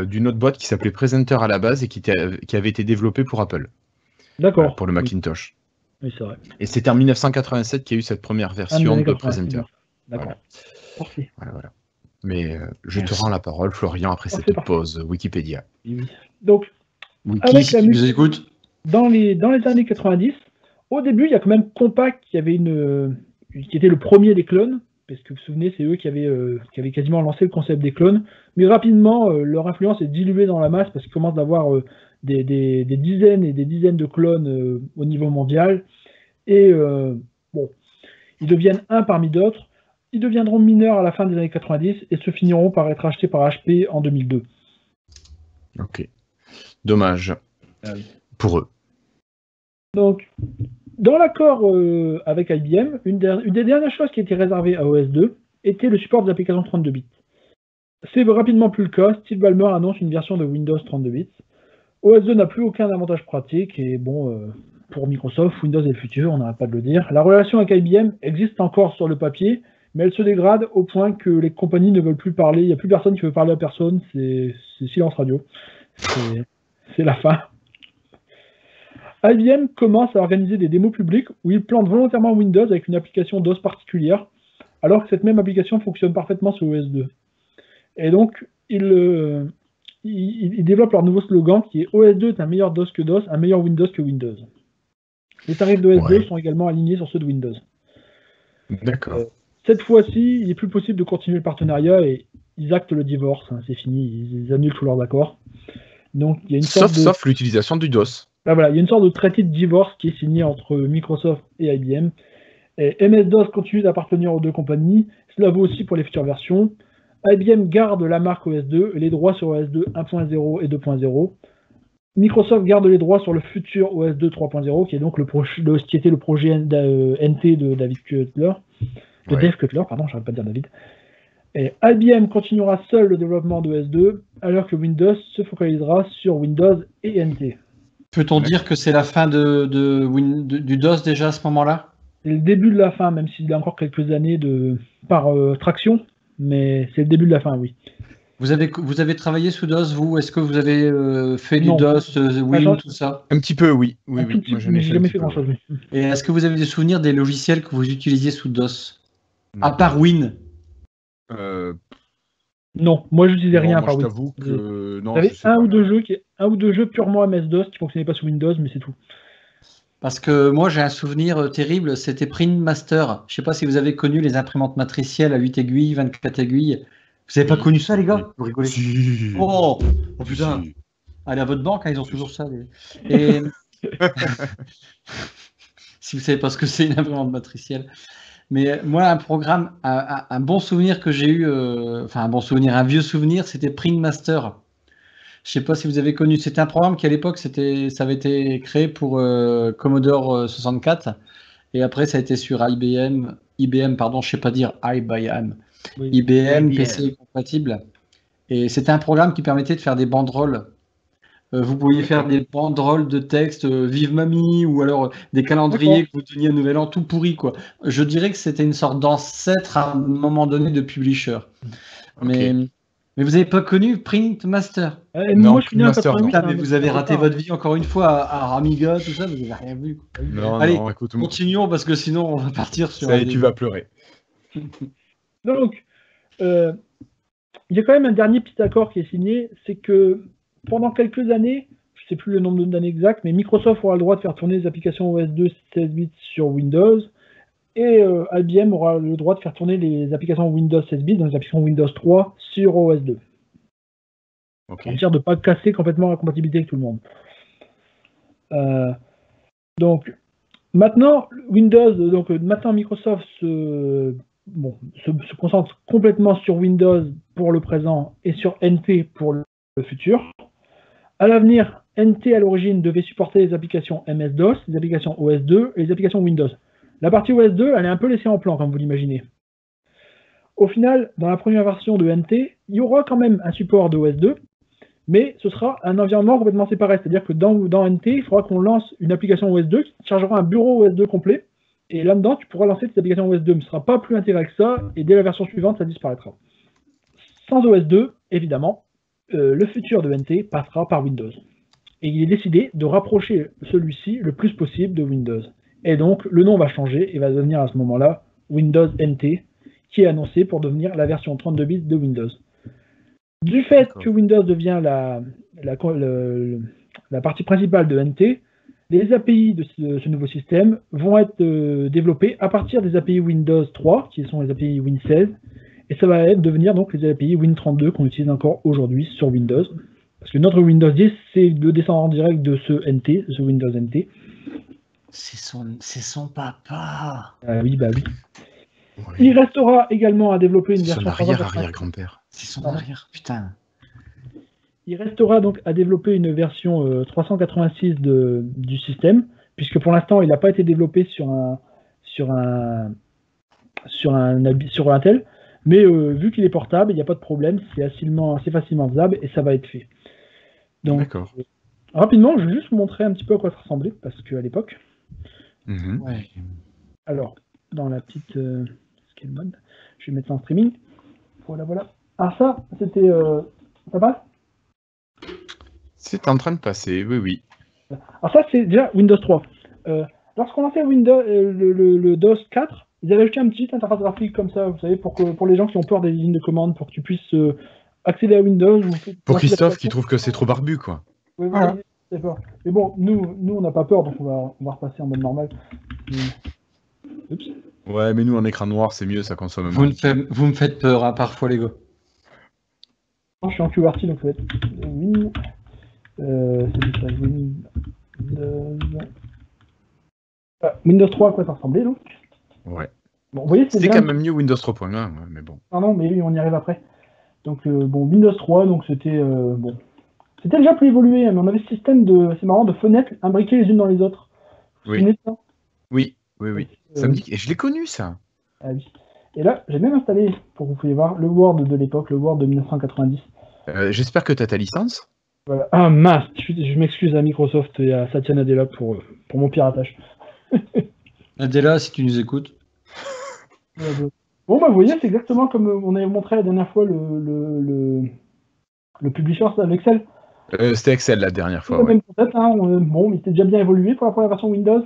d'une autre boîte qui s'appelait Presenter à la base et qui avait été développée pour Apple. D'accord. Pour le Macintosh. Oui, c'est vrai. Et c'était en 1987 qu'il y a eu cette première version de Presenter. D'accord. Parfait. Voilà. Mais je te rends la parole, Florian, après cette pause Wikipédia. Oui. Donc, avec la musique, écoute. Dans les années 90, au début, il y a quand même Compaq qui était le premier des clones, parce que vous vous souvenez, c'est eux qui avaient quasiment lancé le concept des clones. Mais rapidement, leur influence est diluée dans la masse parce qu'ils commencent d'avoir des dizaines et des dizaines de clones au niveau mondial. Et ils deviennent un parmi d'autres. Ils deviendront mineurs à la fin des années 90 et se finiront par être achetés par HP en 2002. Ok. Dommage. Pour eux. Donc, dans l'accord avec IBM, une des dernières choses qui était réservée à OS2 était le support des applications 32 bits. C'est rapidement plus le cas. Steve Ballmer annonce une version de Windows 32 bits. OS2 n'a plus aucun avantage pratique et pour Microsoft, Windows est le futur, on n'arrête pas de le dire. La relation avec IBM existe encore sur le papier, mais elle se dégrade au point que les compagnies ne veulent plus parler. Il n'y a plus personne qui veut parler à personne. C'est silence radio. C'est la fin. IBM commence à organiser des démos publiques où il plante volontairement Windows avec une application DOS particulière, alors que cette même application fonctionne parfaitement sur OS2. Et donc, ils développent leur nouveau slogan qui est OS2 est un meilleur DOS que DOS, un meilleur Windows que Windows. Les tarifs de OS2 sont également alignés sur ceux de Windows. D'accord. Cette fois-ci, il n'est plus possible de continuer le partenariat et ils actent le divorce. Hein, c'est fini, ils annulent tous leurs accords. Donc, il y a une sauf l'utilisation du DOS. Ben voilà, il y a une sorte de traité de divorce qui est signé entre Microsoft et IBM. Et MS-DOS continue d'appartenir aux deux compagnies. Cela vaut aussi pour les futures versions. IBM garde la marque OS2 et les droits sur OS2 1.0 et 2.0. Microsoft garde les droits sur le futur OS2 3.0, qui est donc qui était le projet NT de David Cutler. Dave Cutler, pardon, j'arrête pas de dire David. Et IBM continuera seul le développement de OS2, alors que Windows se focalisera sur Windows et NT. Peut-on dire que c'est la fin du DOS déjà à ce moment-là? C'est le début de la fin, même s'il y a encore quelques années par traction. mais c'est le début de la fin, oui. Vous avez travaillé sous DOS, vous? Est-ce que vous avez fait du Non. DOS, Win, Attends. tout ça? Un petit peu, oui. Oui, Un oui. tout petit Moi, peu, j'en ai mais fait j'ai un jamais petit fait peu, grand-chose, ouais. oui. Et est-ce que vous avez des souvenirs des logiciels que vous utilisiez sous DOS? À Non. part Win? Non, moi je disais Non, rien à moi, part je oui. t'avoue que non, J'avais je sais pas. un ou deux jeux purement MS-DOS qui fonctionnaient pas sous Windows, mais c'est tout. Parce que moi, j'ai un souvenir terrible, c'était Print Master. Je sais pas si vous avez connu les imprimantes matricielles à 8 aiguilles, 24 aiguilles. Vous avez pas connu ça, les gars? Vous rigolez? Si. Oh putain! Si. Allez à votre banque, hein, ils ont Si, toujours si. ça. Et si vous savez pas ce que c'est une imprimante matricielle. Mais moi, un programme, un bon souvenir que j'ai eu, enfin un bon souvenir, un vieux souvenir, c'était Print Master. Je sais pas si vous avez connu. C'était un programme qui à l'époque, ça avait été créé pour Commodore 64. Et après, ça a été sur IBM, pardon, je sais pas dire IBM, Oui. IBM, PC compatible. Et c'était un programme qui permettait de faire des banderoles. Vous pouviez faire des banderoles de texte, Vive Mamie, ou alors des calendriers que vous teniez à Nouvel An, tout pourri, quoi. Je dirais que c'était une sorte d'ancêtre à un moment donné de Publisher. Ok. Mais vous n'avez pas connu Print Master? Non, moi je suis né en Master, non. 88. Ah, mais vous avez raté votre vie encore une fois à Amiga, tout ça, vous n'avez rien vu, quoi. Non, Allez, non, écoute, continuons parce que sinon on va partir sur. ça y est, tu vas pleurer. Donc, il y a quand même un dernier petit accord qui est signé, c'est que pendant quelques années, je ne sais plus le nombre d'années exact, mais Microsoft aura le droit de faire tourner les applications OS2 16 bits sur Windows, et IBM aura le droit de faire tourner les applications Windows 16 bits, donc les applications Windows 3 sur OS2. Ok. Pour dire de ne pas casser complètement la compatibilité avec tout le monde. Donc, maintenant, maintenant Microsoft se concentre complètement sur Windows pour le présent et sur NT pour le futur. À l'avenir, NT à l'origine devait supporter les applications MS-DOS, les applications OS2 et les applications Windows. La partie OS2, elle est un peu laissée en plan, comme vous l'imaginez. Au final, dans la première version de NT, il y aura quand même un support de OS2, mais ce sera un environnement complètement séparé. C'est-à-dire que dans NT, il faudra qu'on lance une application OS2 qui chargera un bureau OS2 complet, et là-dedans, tu pourras lancer tes applications OS2, mais ce ne sera pas plus intégré que ça, et dès la version suivante, ça disparaîtra. Sans OS2, évidemment, le futur de NT passera par Windows. Et il est décidé de rapprocher celui-ci le plus possible de Windows. Et donc, le nom va changer et va devenir à ce moment-là Windows NT, qui est annoncé pour devenir la version 32 bits de Windows. Du fait que Windows devient la partie principale de NT, les API de ce nouveau système vont être développées à partir des API Windows 3, qui sont les API Win 16, et ça va devenir donc les API Win 32 qu'on utilise encore aujourd'hui sur Windows. Parce que notre Windows 10, c'est le descendant direct de ce NT, de ce Windows NT. C'est son papa. Oui, bah oui. Oui. Il restera également à développer une version... Son arrière-arrière-grand-père. C'est son arrière, putain. Il restera donc à développer une version 386 du système, puisque pour l'instant, il n'a pas été développé sur un tel, mais vu qu'il est portable, il n'y a pas de problème, c'est assez facilement faisable et ça va être fait. Donc, rapidement, je vais juste vous montrer un petit peu à quoi ça ressemblait, parce qu'à l'époque... Ouais. Alors, dans la petite scale mode, je vais mettre ça en streaming. Voilà. Alors ça, c'était... ça passe? C'est en train de passer, oui. Alors ça, c'est déjà Windows 3. Lorsqu'on lançait Windows, le DOS 4, ils avaient ajouté un petit interface graphique comme ça, vous savez, pour les gens qui ont peur des lignes de commande, pour que tu puisses accéder à Windows. Pour Christophe qui trouve que c'est trop barbu, quoi. Oui, c'est peur. Mais bon, nous on n'a pas peur, donc on va repasser en mode normal. Oups. Ouais, mais nous, en écran noir, c'est mieux, ça consomme moins. Vous me faites peur, hein, parfois, les gars. Je suis en QWERTY, donc ça va être Win. C'est ça, Windows 3, à quoi ça ressemblait, donc? Ouais. Bon, vous voyez, c'était quand même mieux Windows 3.1, ouais, mais bon. Pardon, mais oui, on y arrive après. Donc, Windows 3, donc c'était bon. C'était déjà plus évolué, mais on avait ce système c'est marrant, de fenêtres imbriquées les unes dans les autres. Vous vous souvenez de ça? Oui. Ça me dit que je l'ai connu, ça. Ah oui. Et là, j'ai même installé, pour que vous puissiez voir, le Word de l'époque, le Word de 1990. J'espère que tu as ta licence. Voilà. Ah mince, je m'excuse à Microsoft et à Satya Nadella pour mon piratage. Adela, si tu nous écoutes. Pour Bon, bah, vous voyez, c'est exactement comme on avait montré la dernière fois le publisher avec Excel. C'était Excel la dernière C'est fois, le ouais. même concept, hein. Bon, il était déjà bien évolué pour la première version Windows.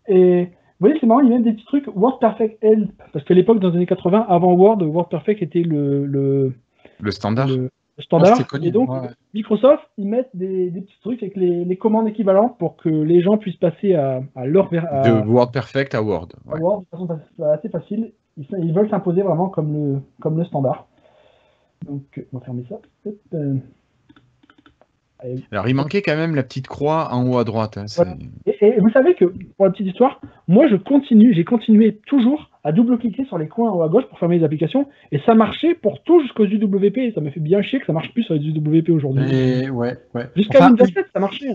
Et vous voyez, c'est marrant, il y a même des petits trucs WordPerfect Help. Parce qu'à l'époque, dans les années 80, avant Word, WordPerfect était le Le standard. standard. c'était connu, Et donc, ouais. Microsoft, ils mettent des petits trucs avec les commandes équivalentes pour que les gens puissent passer à leur De WordPerfect à Word. à Ouais. Word de façon assez facile. Ils veulent s'imposer vraiment comme le standard. Donc, on va fermer ça. Hop, allez. Alors, il manquait quand même la petite croix en haut à droite. Hein, Voilà. Et vous savez que, pour la petite histoire, moi j'ai continué toujours à double-cliquer sur les coins en haut à gauche pour fermer les applications, et ça marchait pour tout jusqu'aux UWP, et ça me fait bien chier que ça marche plus sur les UWP aujourd'hui. Et ouais. Jusqu'à Enfin, Windows 7, ça marchait.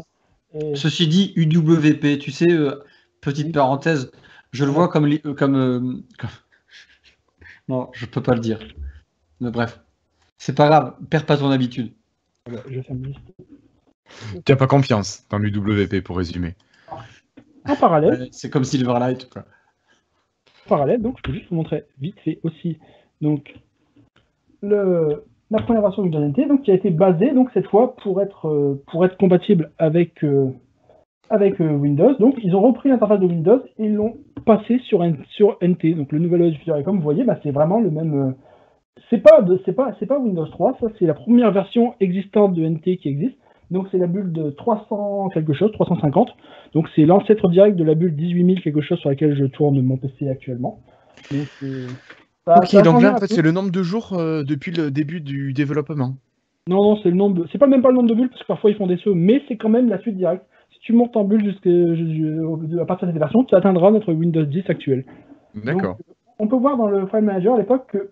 Et... Ceci dit, UWP, tu sais, petite Oui. parenthèse, je le vois comme... Non, je peux pas le dire. Mais bref, c'est pas grave, perds pas ton habitude. Voilà, je ferme juste. Tu n'as pas confiance dans l'UWP pour résumer. En parallèle, Ouais, c'est comme Silverlight, quoi. donc je peux juste vous montrer vite fait aussi. Donc, la première version de Windows NT, donc qui a été basée donc cette fois pour être compatible avec Windows. Donc ils ont repris l'interface de Windows et ils l'ont passé sur NT. Donc le nouvel OS Visual, comme vous voyez, bah, c'est vraiment le même. C'est pas Windows 3, ça c'est la première version existante de NT qui existe. Donc c'est la bulle de 300 quelque chose, 350. Donc c'est l'ancêtre direct de la bulle 18000 quelque chose sur laquelle je tourne mon PC actuellement. Donc, ok, donc là en fait c'est le nombre de jours depuis le début du développement. Non, c'est le nombre. C'est même pas le nombre de bulles parce que parfois ils font des sauts, mais c'est quand même la suite directe. Si tu montes en bulle à partir de cette version, tu atteindras notre Windows 10 actuel. D'accord. Donc, on peut voir dans le File Manager à l'époque que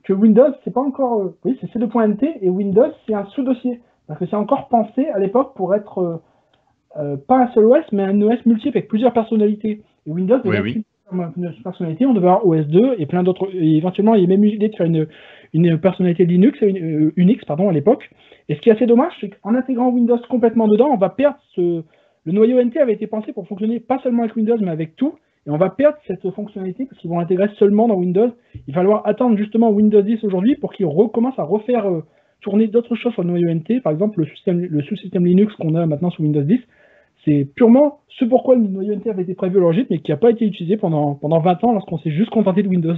que Windows, c'est pas encore. Oui, c'est C2.NT et Windows, c'est un sous-dossier. Parce que c'est encore pensé à l'époque pour être pas un seul OS, mais un OS multiple avec plusieurs personnalités. Et Windows devait une personnalité, on devait avoir OS2 et plein d'autres. Et éventuellement, il y a même eu l'idée de faire une personnalité Linux, Unix, pardon, à l'époque. Et ce qui est assez dommage, c'est qu'en intégrant Windows complètement dedans, on va perdre le noyau NT avait été pensé pour fonctionner pas seulement avec Windows, mais avec tout. Et on va perdre cette fonctionnalité parce qu'ils vont l'intégrer seulement dans Windows. Il va falloir attendre justement Windows 10 aujourd'hui pour qu'ils recommencent à refaire tourner d'autres choses sur le noyau NT. Par exemple, le sous-système Linux qu'on a maintenant sur Windows 10, c'est purement ce pourquoi le noyau NT avait été prévu à l'origine, mais qui n'a pas été utilisé pendant 20 ans lorsqu'on s'est juste contenté de Windows.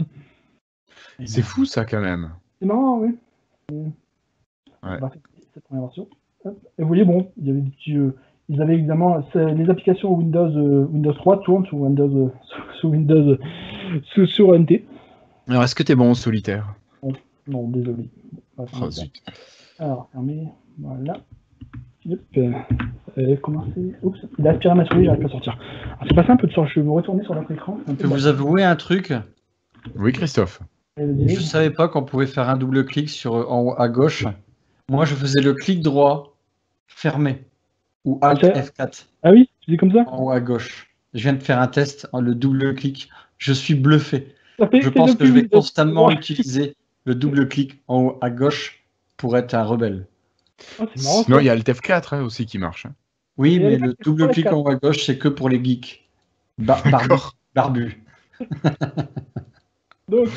C'est fou ça quand même. C'est marrant, oui. Ouais. Cette première version. Et vous voyez, bon, il y avait des petits... ils avaient évidemment les applications Windows 3 tournent sur Windows sur NT. Alors est-ce que t'es bon au solitaire? Non, désolé. Oh, zut. Alors, fermé, voilà. Commencer. Oups, il a aspiré ma souris, j'arrive pas à sortir. C'est passé un peu de temps, je vais me retourner sur notre écran. Je vais vous avouer un truc. Oui, Christophe. Je savais pas qu'on pouvait faire un double clic en haut à gauche. Moi, je faisais le clic droit fermé ou Alt F4. Ah oui, tu dis comme ça? En haut à gauche. Je viens de faire un test, le double clic. Je suis bluffé. Je pense que je vais constamment utiliser le double clic en haut à gauche pour être un rebelle. Oh, marrant, sinon, il y a Alt F4 hein, aussi qui marche. Hein. Oui, mais le double clic en haut à gauche, c'est que pour les geeks. Barbu. Donc,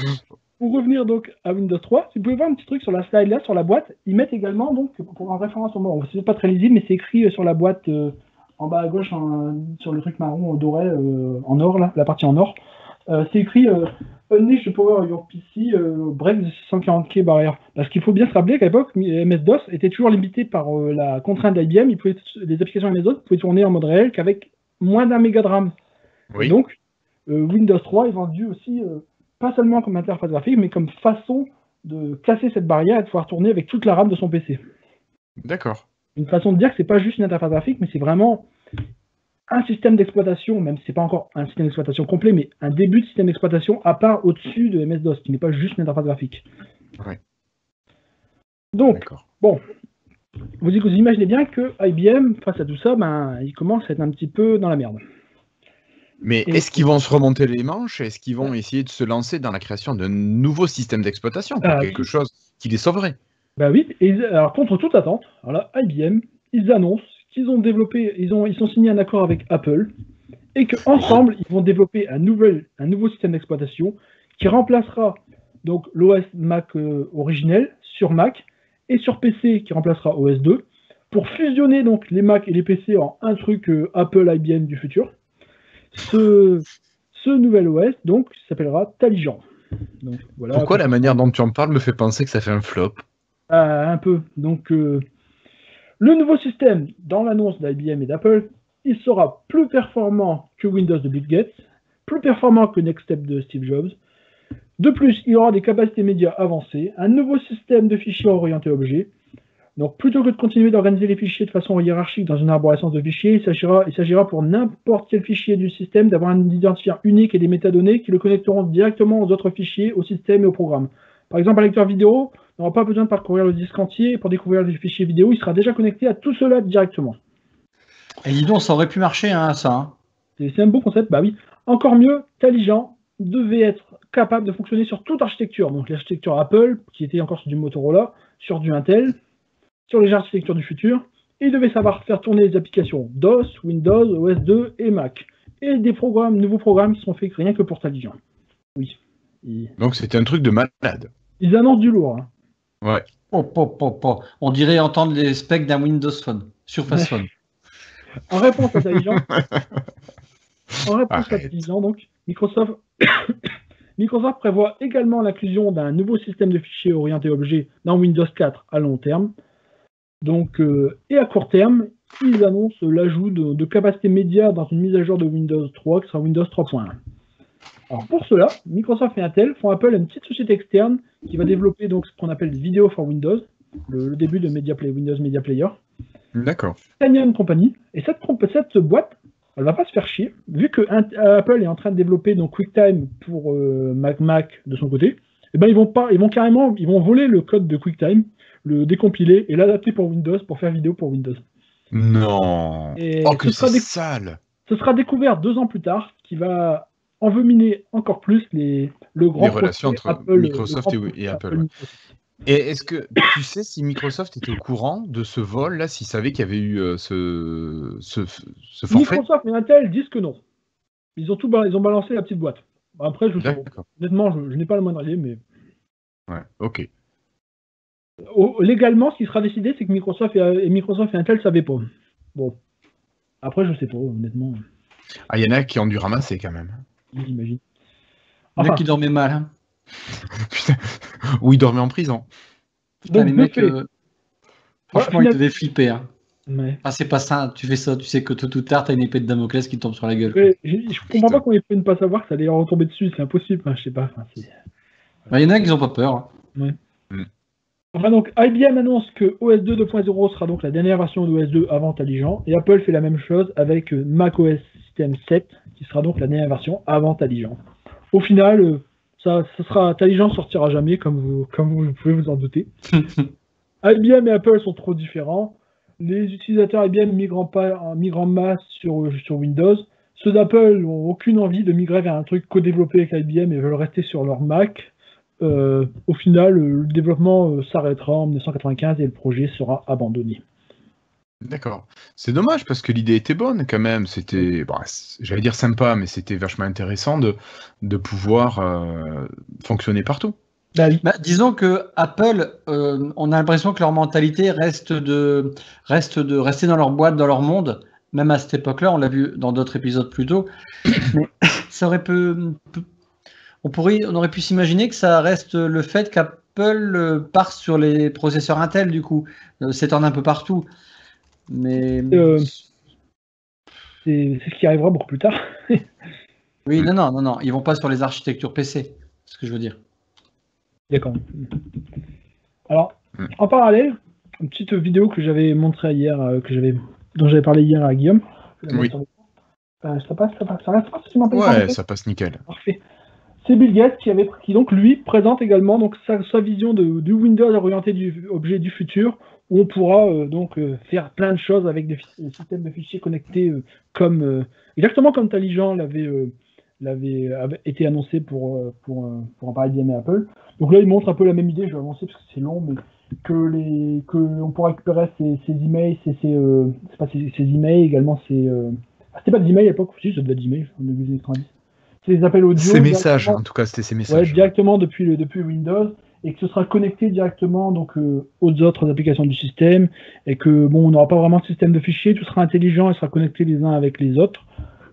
pour revenir donc à Windows 3, si vous pouvez voir un petit truc sur la slide là, sur la boîte, ils mettent également, donc, pour en référence au moment, c'est pas très lisible, mais c'est écrit sur la boîte en bas à gauche, sur le truc marron doré, en or, là, la partie en or. C'est écrit Unleash the power of your PC, break the 640K barrière. Parce qu'il faut bien se rappeler qu'à l'époque, MS-DOS était toujours limité par la contrainte d'IBM. Les applications MS-DOS pouvaient tourner en mode réel qu'avec moins d'un méga de RAM. Oui. Et donc, Windows 3 est vendu aussi, pas seulement comme interface graphique, mais comme façon de casser cette barrière et de pouvoir tourner avec toute la RAM de son PC. D'accord. Une façon de dire que c'est pas juste une interface graphique, mais c'est vraiment un système d'exploitation, même si c'est pas encore un système d'exploitation complet, mais un début de système d'exploitation à part au-dessus de MS-DOS, qui n'est pas juste une interface graphique. Ouais. Donc, bon, vous imaginez bien que IBM, face à tout ça, il commence à être un petit peu dans la merde. Mais est-ce qu'ils vont se remonter les manches? Est-ce qu'ils vont essayer de se lancer dans la création d'un nouveau système d'exploitation pour quelque chose qui les sauverait? Bah oui, et alors contre toute attente, alors là, IBM, ils annoncent qu'ils ont développé, ils sont signés un accord avec Apple, et qu'ensemble, ils vont développer un nouveau système d'exploitation qui remplacera donc l'OS Mac originel sur Mac et sur PC qui remplacera OS 2 pour fusionner donc les Mac et les PC en un truc Apple IBM du futur. Ce nouvel OS donc s'appellera Taligen. Donc, voilà, Pourquoi la manière dont tu en parles me fait penser que ça fait un flop? Un peu. Donc le nouveau système dans l'annonce d'IBM et d'Apple, il sera plus performant que Windows de Bill Gates, plus performant que Next Step de Steve Jobs. De plus, il aura des capacités médias avancées, un nouveau système de fichiers orienté objet. Donc, plutôt que de continuer d'organiser les fichiers de façon hiérarchique dans une arborescence de fichiers, il s'agira pour n'importe quel fichier du système d'avoir un identifiant unique et des métadonnées qui le connecteront directement aux autres fichiers, au système et au programme. Par exemple, un lecteur vidéo n'aura pas besoin de parcourir le disque entier pour découvrir les fichiers vidéo, il sera déjà connecté à tout cela directement. Et dis donc, ça aurait pu marcher, hein, ça. Hein. C'est un bon concept, bah oui. Encore mieux, Taligen devait être capable de fonctionner sur toute architecture. Donc l'architecture Apple, qui était encore sur du Motorola, sur du Intel, sur les architectures du futur, et il devait savoir faire tourner les applications DOS, Windows, OS2 et Mac. Et des nouveaux programmes qui sont faits rien que pour Taligen. Oui. Donc c'était un truc de malade. Ils annoncent du lourd. Hein. Ouais. On dirait entendre les specs d'un Windows Phone, Surface Phone. En réponse à Taligen, donc, Microsoft prévoit également l'inclusion d'un nouveau système de fichiers orienté objet dans Windows 4 à long terme. Donc, et à court terme, ils annoncent l'ajout de capacités médias dans une mise à jour de Windows 3 qui sera Windows 3.1. Alors pour cela, Microsoft et Intel font appel à une petite société externe qui va développer donc ce qu'on appelle Video for Windows, le début de Windows Media Player. D'accord. Canyon Company. Et cette boîte, elle va pas se faire chier, vu que Apple est en train de développer donc QuickTime pour Mac de son côté. Et ben ils vont voler le code de QuickTime, le décompiler et l'adapter pour Windows pour faire vidéo pour Windows. Non. Et oh que c'est sale. Ce sera découvert 2 ans plus tard, qui va envenimer encore plus les relations entre Apple, Microsoft et Apple. Ouais. Et est-ce que tu sais si Microsoft était au courant de ce vol là, s'ils savaient qu'il y avait eu ce forfait? Microsoft et Intel disent que non. Ils ont balancé la petite boîte. Après, honnêtement, je n'ai pas la moindre idée, mais. Ouais, ok. Légalement, ce qui sera décidé, c'est que Microsoft et Intel ne savaient pas. Bon. Après, je sais pas, honnêtement. Ah, il y en a qui ont dû ramasser quand même. J'imagine. Il y en a qui dormaient mal. Hein. Putain. Ou ils dormaient en prison. Putain, les mecs, franchement, ils devaient flipper. Hein. Ouais. Ah, c'est pas ça, tu fais ça, tu sais que tôt ou tard, t'as une épée de Damoclès qui tombe sur la gueule. Ouais, je comprends pas comment ils peuvent ne pas savoir que ça allait leur retomber dessus, c'est impossible. Enfin, je sais pas. Il y en a qui n'ont pas peur. Hein. Ouais. Enfin, donc, IBM annonce que OS 2 2.0 sera donc la dernière version de OS 2 avant Taligen, et Apple fait la même chose avec macOS System 7, qui sera donc la dernière version avant Taligen. Au final, Taligen sortira jamais, comme vous pouvez vous en douter. IBM et Apple sont trop différents. Les utilisateurs IBM migrent en masse sur Windows. Ceux d'Apple n'ont aucune envie de migrer vers un truc co-développé avec IBM et veulent rester sur leur Mac. Au final, le développement s'arrêtera en 1995 et le projet sera abandonné. D'accord. C'est dommage parce que l'idée était bonne quand même. C'était, j'allais dire sympa, mais c'était vachement intéressant de pouvoir fonctionner partout. Disons que Apple, on a l'impression que leur mentalité reste de rester dans leur boîte, dans leur monde. Même à cette époque-là, on l'a vu dans d'autres épisodes plus tôt. Mais ça aurait on aurait pu s'imaginer que ça reste le fait qu'Apple part sur les processeurs Intel, du coup, s'étendre un peu partout. Mais c'est ce qui arrivera beaucoup plus tard. Oui, non, ils vont pas sur les architectures PC, c'est ce que je veux dire. D'accord. Alors, en parallèle, une petite vidéo que j'avais montrée hier, dont j'avais parlé hier à Guillaume. Oui. Ça passe, ça reste pas. Ouais, ça passe nickel. Parfait. C'est Bill Gates qui donc lui présente également donc sa vision du Windows orienté du objet du futur, où on pourra faire plein de choses avec des systèmes de fichiers connectés exactement comme Taligen l'avait été annoncé pour en parler d'IBM et Apple. Donc là, il montre un peu la même idée. Je vais avancer parce que c'est long, mais que on pourra récupérer ses emails, ses emails également, C'était pas d'email à l'époque, si, ça devait être d'email en début des années 90. C'est des appels audio. Ces messages, en tout cas, c'était ces messages. Ouais, directement depuis Windows, et que ce sera connecté directement donc aux autres applications du système, et que bon, on n'aura pas vraiment de système de fichiers, tout sera intelligent et sera connecté les uns avec les autres.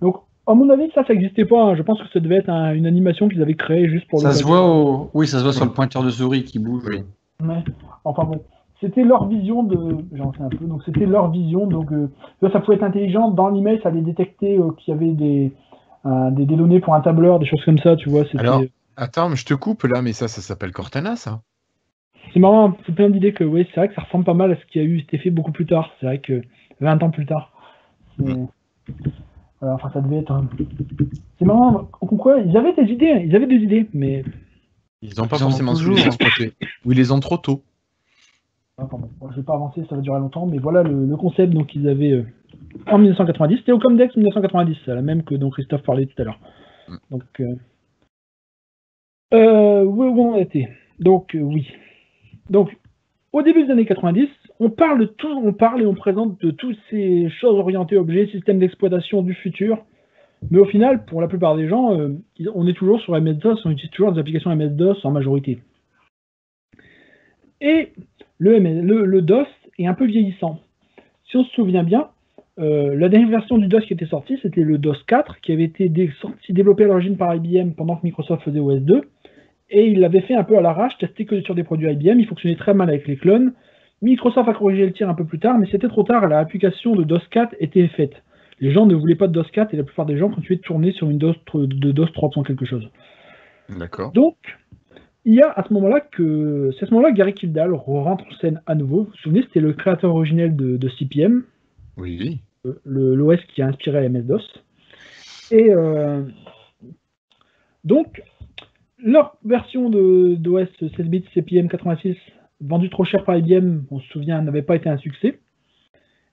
Donc, à mon avis, ça n'existait pas. Hein. Je pense que ça devait être une animation qu'ils avaient créée juste pour ça se voit Oui, ça se voit sur le pointeur de souris qui bouge. Oui. Ouais. Enfin bon, c'était leur vision de. J'en sais un peu. Donc c'était leur vision. Donc ça pouvait être intelligent. Dans l'email, ça allait détecter qu'il y avait des données pour un tableur, des choses comme ça. Tu vois. Alors, attends, je te coupe là, mais ça s'appelle Cortana, ça. C'est marrant. C'est plein d'idées que oui, c'est vrai que ça ressemble pas mal à ce qui a eu cet effet beaucoup plus tard. C'est vrai que 20 ans plus tard. Enfin, ça devait être. C'est marrant. Pourquoi ils avaient des idées. Ils avaient des idées, mais. Ils n'ont pas forcément su les exploiter. Ou ils les ont trop tôt. Enfin, bon, je vais pas avancer, ça va durer longtemps, mais voilà le concept donc qu'ils avaient en 1990. C'était au Comdex 1990, c'est la même que dont Christophe parlait tout à l'heure. Donc, où on était. Donc, oui. Donc, au début des années 90, on parle et on présente de toutes ces choses orientées objets, systèmes d'exploitation du futur. Mais au final, pour la plupart des gens, on est toujours sur MS-DOS, on utilise toujours des applications MS-DOS en majorité. Et le DOS est un peu vieillissant. Si on se souvient bien, la dernière version du DOS qui était sortie, c'était le DOS 4, qui avait été développé à l'origine par IBM pendant que Microsoft faisait OS 2. Et il l'avait fait un peu à l'arrache, testé que sur des produits IBM, il fonctionnait très mal avec les clones. Microsoft a corrigé le tir un peu plus tard, mais c'était trop tard, l'application de DOS 4 était faite. Les gens ne voulaient pas de DOS 4 et la plupart des gens continuaient de tourner sur une DOS 3. Quelque chose. D'accord. Donc, il y a à ce moment-là que Gary Kildall rentre en scène à nouveau. Vous vous souvenez, c'était le créateur originel de CP/M. Oui. L'OS qui a inspiré MS-DOS. Et donc, leur version d'OS 16 bits CP/M 86, vendue trop cher par IBM, on se souvient, n'avait pas été un succès.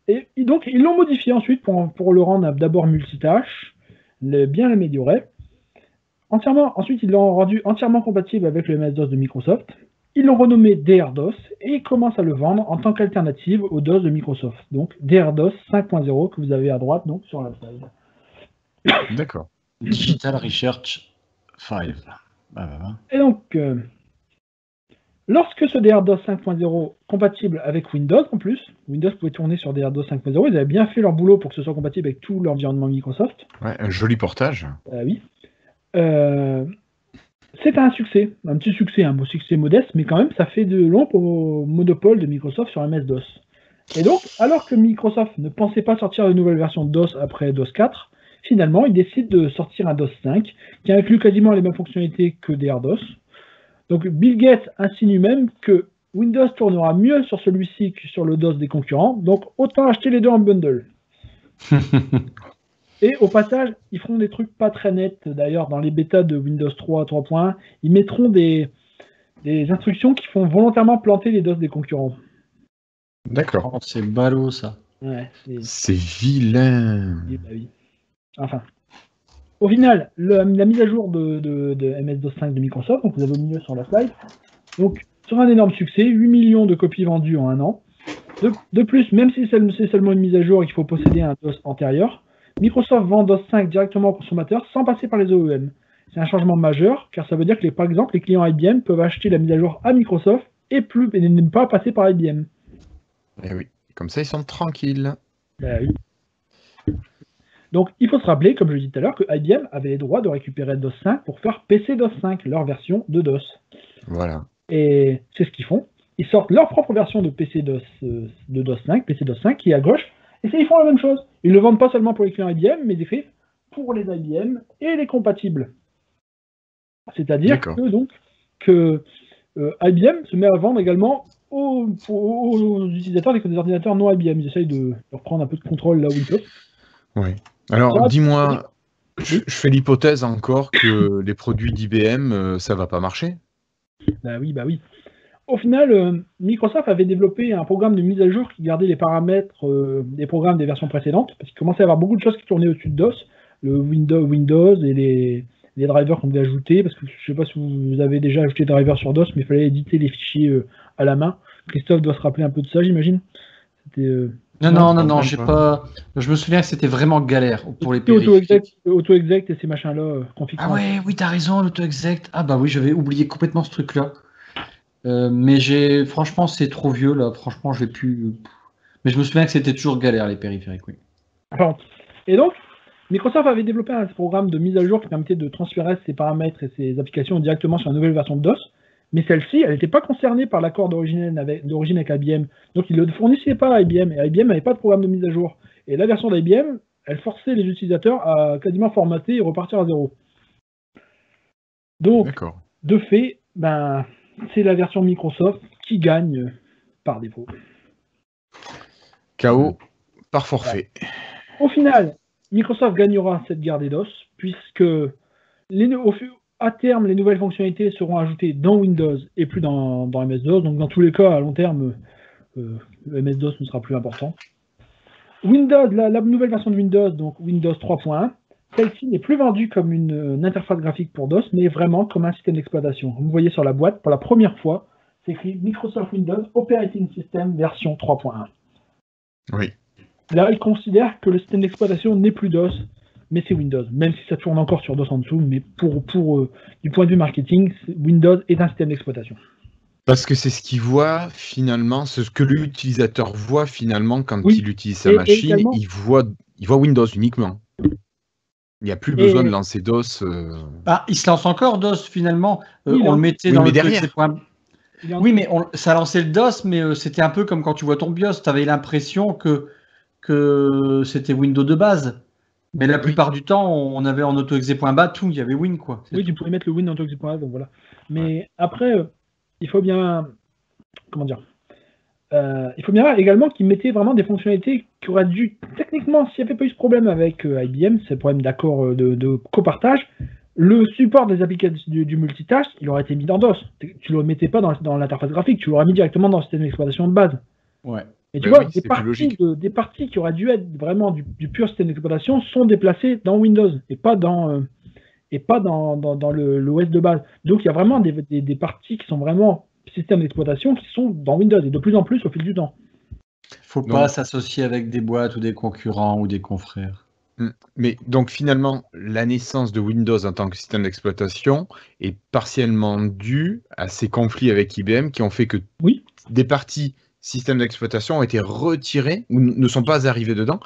Et donc, ils l'ont modifié ensuite pour le rendre d'abord multitâche, bien l'améliorer. Ensuite, ils l'ont rendu entièrement compatible avec le MS-DOS de Microsoft. Ils l'ont renommé DR-DOS et ils commencent à le vendre en tant qu'alternative au DOS de Microsoft. Donc, DR-DOS 5.0 que vous avez à droite donc sur la slide. D'accord. Digital Research 5. Et donc, lorsque ce DR-DOS 5.0 compatible avec Windows en plus, Windows pouvait tourner sur DR-DOS 5.0, ils avaient bien fait leur boulot pour que ce soit compatible avec tout l'environnement Microsoft. Ouais, un joli portage. Oui. C'est un succès, un petit succès, un beau succès modeste, mais quand même, ça fait de l'ombre au monopole de Microsoft sur MS-DOS. Et donc, alors que Microsoft ne pensait pas sortir de nouvelle version de DOS après DOS 4, finalement, il décide de sortir un DOS 5, qui inclut quasiment les mêmes fonctionnalités que DR-DOS. Donc, Bill Gates insinue même que Windows tournera mieux sur celui-ci que sur le DOS des concurrents, donc autant acheter les deux en bundle. Et au passage, ils feront des trucs pas très nets. D'ailleurs, dans les bêtas de Windows 3 3.1, ils mettront des instructions qui font volontairement planter les DOS des concurrents. D'accord. Oh, c'est ballot, ça. Ouais, c'est vilain. Oui, bah oui. Enfin. Au final, la mise à jour de MS-DOS 5 de Microsoft, donc vous avez au milieu sur la slide, donc sur un énorme succès, 8 millions de copies vendues en un an. De plus, même si c'est seulement une mise à jour et qu'il faut posséder un DOS antérieur, Microsoft vend DOS 5 directement aux consommateurs sans passer par les OEM. C'est un changement majeur, car ça veut dire que, par exemple, les clients IBM peuvent acheter la mise à jour à Microsoft et ne pas passer par IBM. Eh oui, comme ça ils sont tranquilles. Bah oui. Donc il faut se rappeler, comme je l'ai dit tout à l'heure, que IBM avait les droits de récupérer DOS 5 pour faire PC DOS 5, leur version de DOS. Voilà. Et c'est ce qu'ils font. Ils sortent leur propre version de PC DOS 5, qui est à gauche, et ils font la même chose. Ils ne le vendent pas seulement pour les clients IBM, mais ils écrivent pour les IBM et les compatibles. C'est-à-dire que IBM se met à vendre également aux utilisateurs des ordinateurs non IBM. Ils essayent de leur prendre un peu de contrôle là où ils peuvent. Oui. Alors, dis-moi, je fais l'hypothèse encore que les produits d'IBM, ça va pas marcher. Bah oui. Au final, Microsoft avait développé un programme de mise à jour qui gardait les paramètres des programmes des versions précédentes, parce qu'il commençait à y avoir beaucoup de choses qui tournaient au-dessus de DOS, le Windows et les drivers qu'on devait ajouter, parce que je ne sais pas si vous avez déjà ajouté des drivers sur DOS, mais il fallait éditer les fichiers à la main. Christophe doit se rappeler un peu de ça, j'imagine. C'était Non, j'ai pas. Je me souviens que c'était vraiment galère pour les périphériques. Auto-exec et ces machins-là, config. Ah ouais, oui, t'as raison, l'auto-exec. Ah bah oui, j'avais oublié complètement ce truc-là. Mais franchement, c'est trop vieux là. Franchement, j'ai pu. Mais je me souviens que c'était toujours galère les périphériques, oui. Alors, et donc, Microsoft avait développé un programme de mise à jour qui permettait de transférer ses paramètres et ses applications directement sur la nouvelle version de DOS. Mais celle-ci, elle n'était pas concernée par l'accord d'origine avec IBM. Donc, il ne le fournissait pas à IBM. Et IBM n'avait pas de programme de mise à jour. Et la version d'IBM, elle forçait les utilisateurs à quasiment formater et repartir à zéro. Donc, de fait, c'est la version Microsoft qui gagne par défaut. KO par forfait. Au final, Microsoft gagnera cette guerre des DOS, puisque à terme, les nouvelles fonctionnalités seront ajoutées dans Windows et plus dans MS-DOS. Donc dans tous les cas, à long terme, le MS-DOS ne sera plus important. Windows, la nouvelle version de Windows, donc Windows 3.1, celle-ci n'est plus vendue comme une interface graphique pour DOS, mais vraiment comme un système d'exploitation. Vous voyez sur la boîte, pour la première fois, c'est écrit Microsoft Windows Operating System version 3.1. Oui. Là, ils considèrent que le système d'exploitation n'est plus DOS, mais c'est Windows. Même si ça tourne encore sur DOS en dessous, mais du point de vue marketing, Windows est un système d'exploitation. Parce que c'est ce qu'il voit finalement, c'est ce que l'utilisateur voit finalement quand il utilise sa machine, il voit Windows uniquement. Il n'y a plus besoin de lancer DOS. Il se lance encore DOS finalement. On le mettait dans le derrière. Oui, mais ça lançait le DOS, mais c'était un peu comme quand tu vois ton BIOS. Tu avais l'impression que c'était Windows de base. Mais la plupart du temps, on avait en auto-exe.bat tout, il y avait Win, quoi. Oui, tu pouvais mettre le Win en auto-exe.bat, donc voilà. Mais après, il faut bien... Comment dire il faut bien également qu'ils mettaient vraiment des fonctionnalités qui auraient dû... Techniquement, s'il n'y avait pas eu ce problème avec IBM, ce problème d'accord de copartage, le support des applications du multitâche, il aurait été mis dans DOS. Tu ne le mettais pas dans l'interface graphique, tu l'aurais mis directement dans le système d'exploitation de base. Ouais. Et tu vois, des parties qui auraient dû être vraiment du pur système d'exploitation sont déplacées dans Windows et pas dans l'OS de base. Donc il y a vraiment des parties qui sont vraiment système d'exploitation qui sont dans Windows et de plus en plus au fil du temps. Faut pas s'associer avec des boîtes ou des concurrents ou des confrères. Mais donc finalement, la naissance de Windows en tant que système d'exploitation est partiellement due à ces conflits avec IBM qui ont fait que des parties système d'exploitation ont été retirés ou ne sont pas arrivés dedans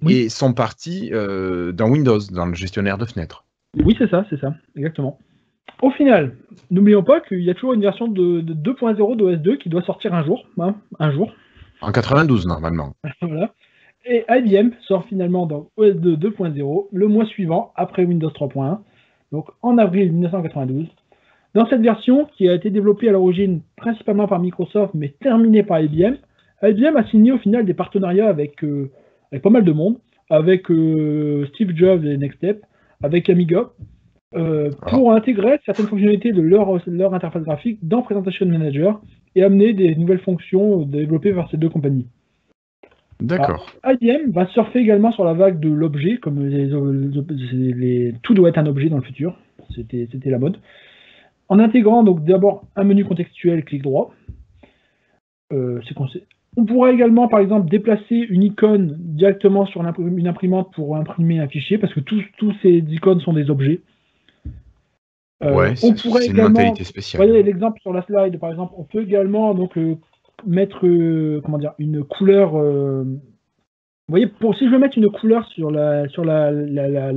et sont partis dans Windows, dans le gestionnaire de fenêtres. Oui, c'est ça, exactement. Au final, n'oublions pas qu'il y a toujours une version de 2.0 d'OS2 qui doit sortir un jour. En 92, normalement. Voilà. Et IBM sort finalement dans OS2 2.0 le mois suivant, après Windows 3.1, donc en avril 1992. Dans cette version, qui a été développée à l'origine principalement par Microsoft, mais terminée par IBM, IBM a signé au final des partenariats avec pas mal de monde, avec Steve Jobs et Nextstep, avec Amiga, pour intégrer certaines fonctionnalités de leur interface graphique dans Presentation Manager et amener des nouvelles fonctions développées par ces deux compagnies. D'accord. IBM va surfer également sur la vague de l'objet, comme tout doit être un objet dans le futur, c'était la mode. En intégrant donc d'abord un menu contextuel clic droit. On pourra également, par exemple, déplacer une icône directement sur une imprimante pour imprimer un fichier, parce que tous ces icônes sont des objets. On pourrait également, une mentalité spéciale. Vous voyez l'exemple sur la slide, par exemple, on peut également donc mettre une couleur. Vous voyez, si je veux mettre une couleur sur la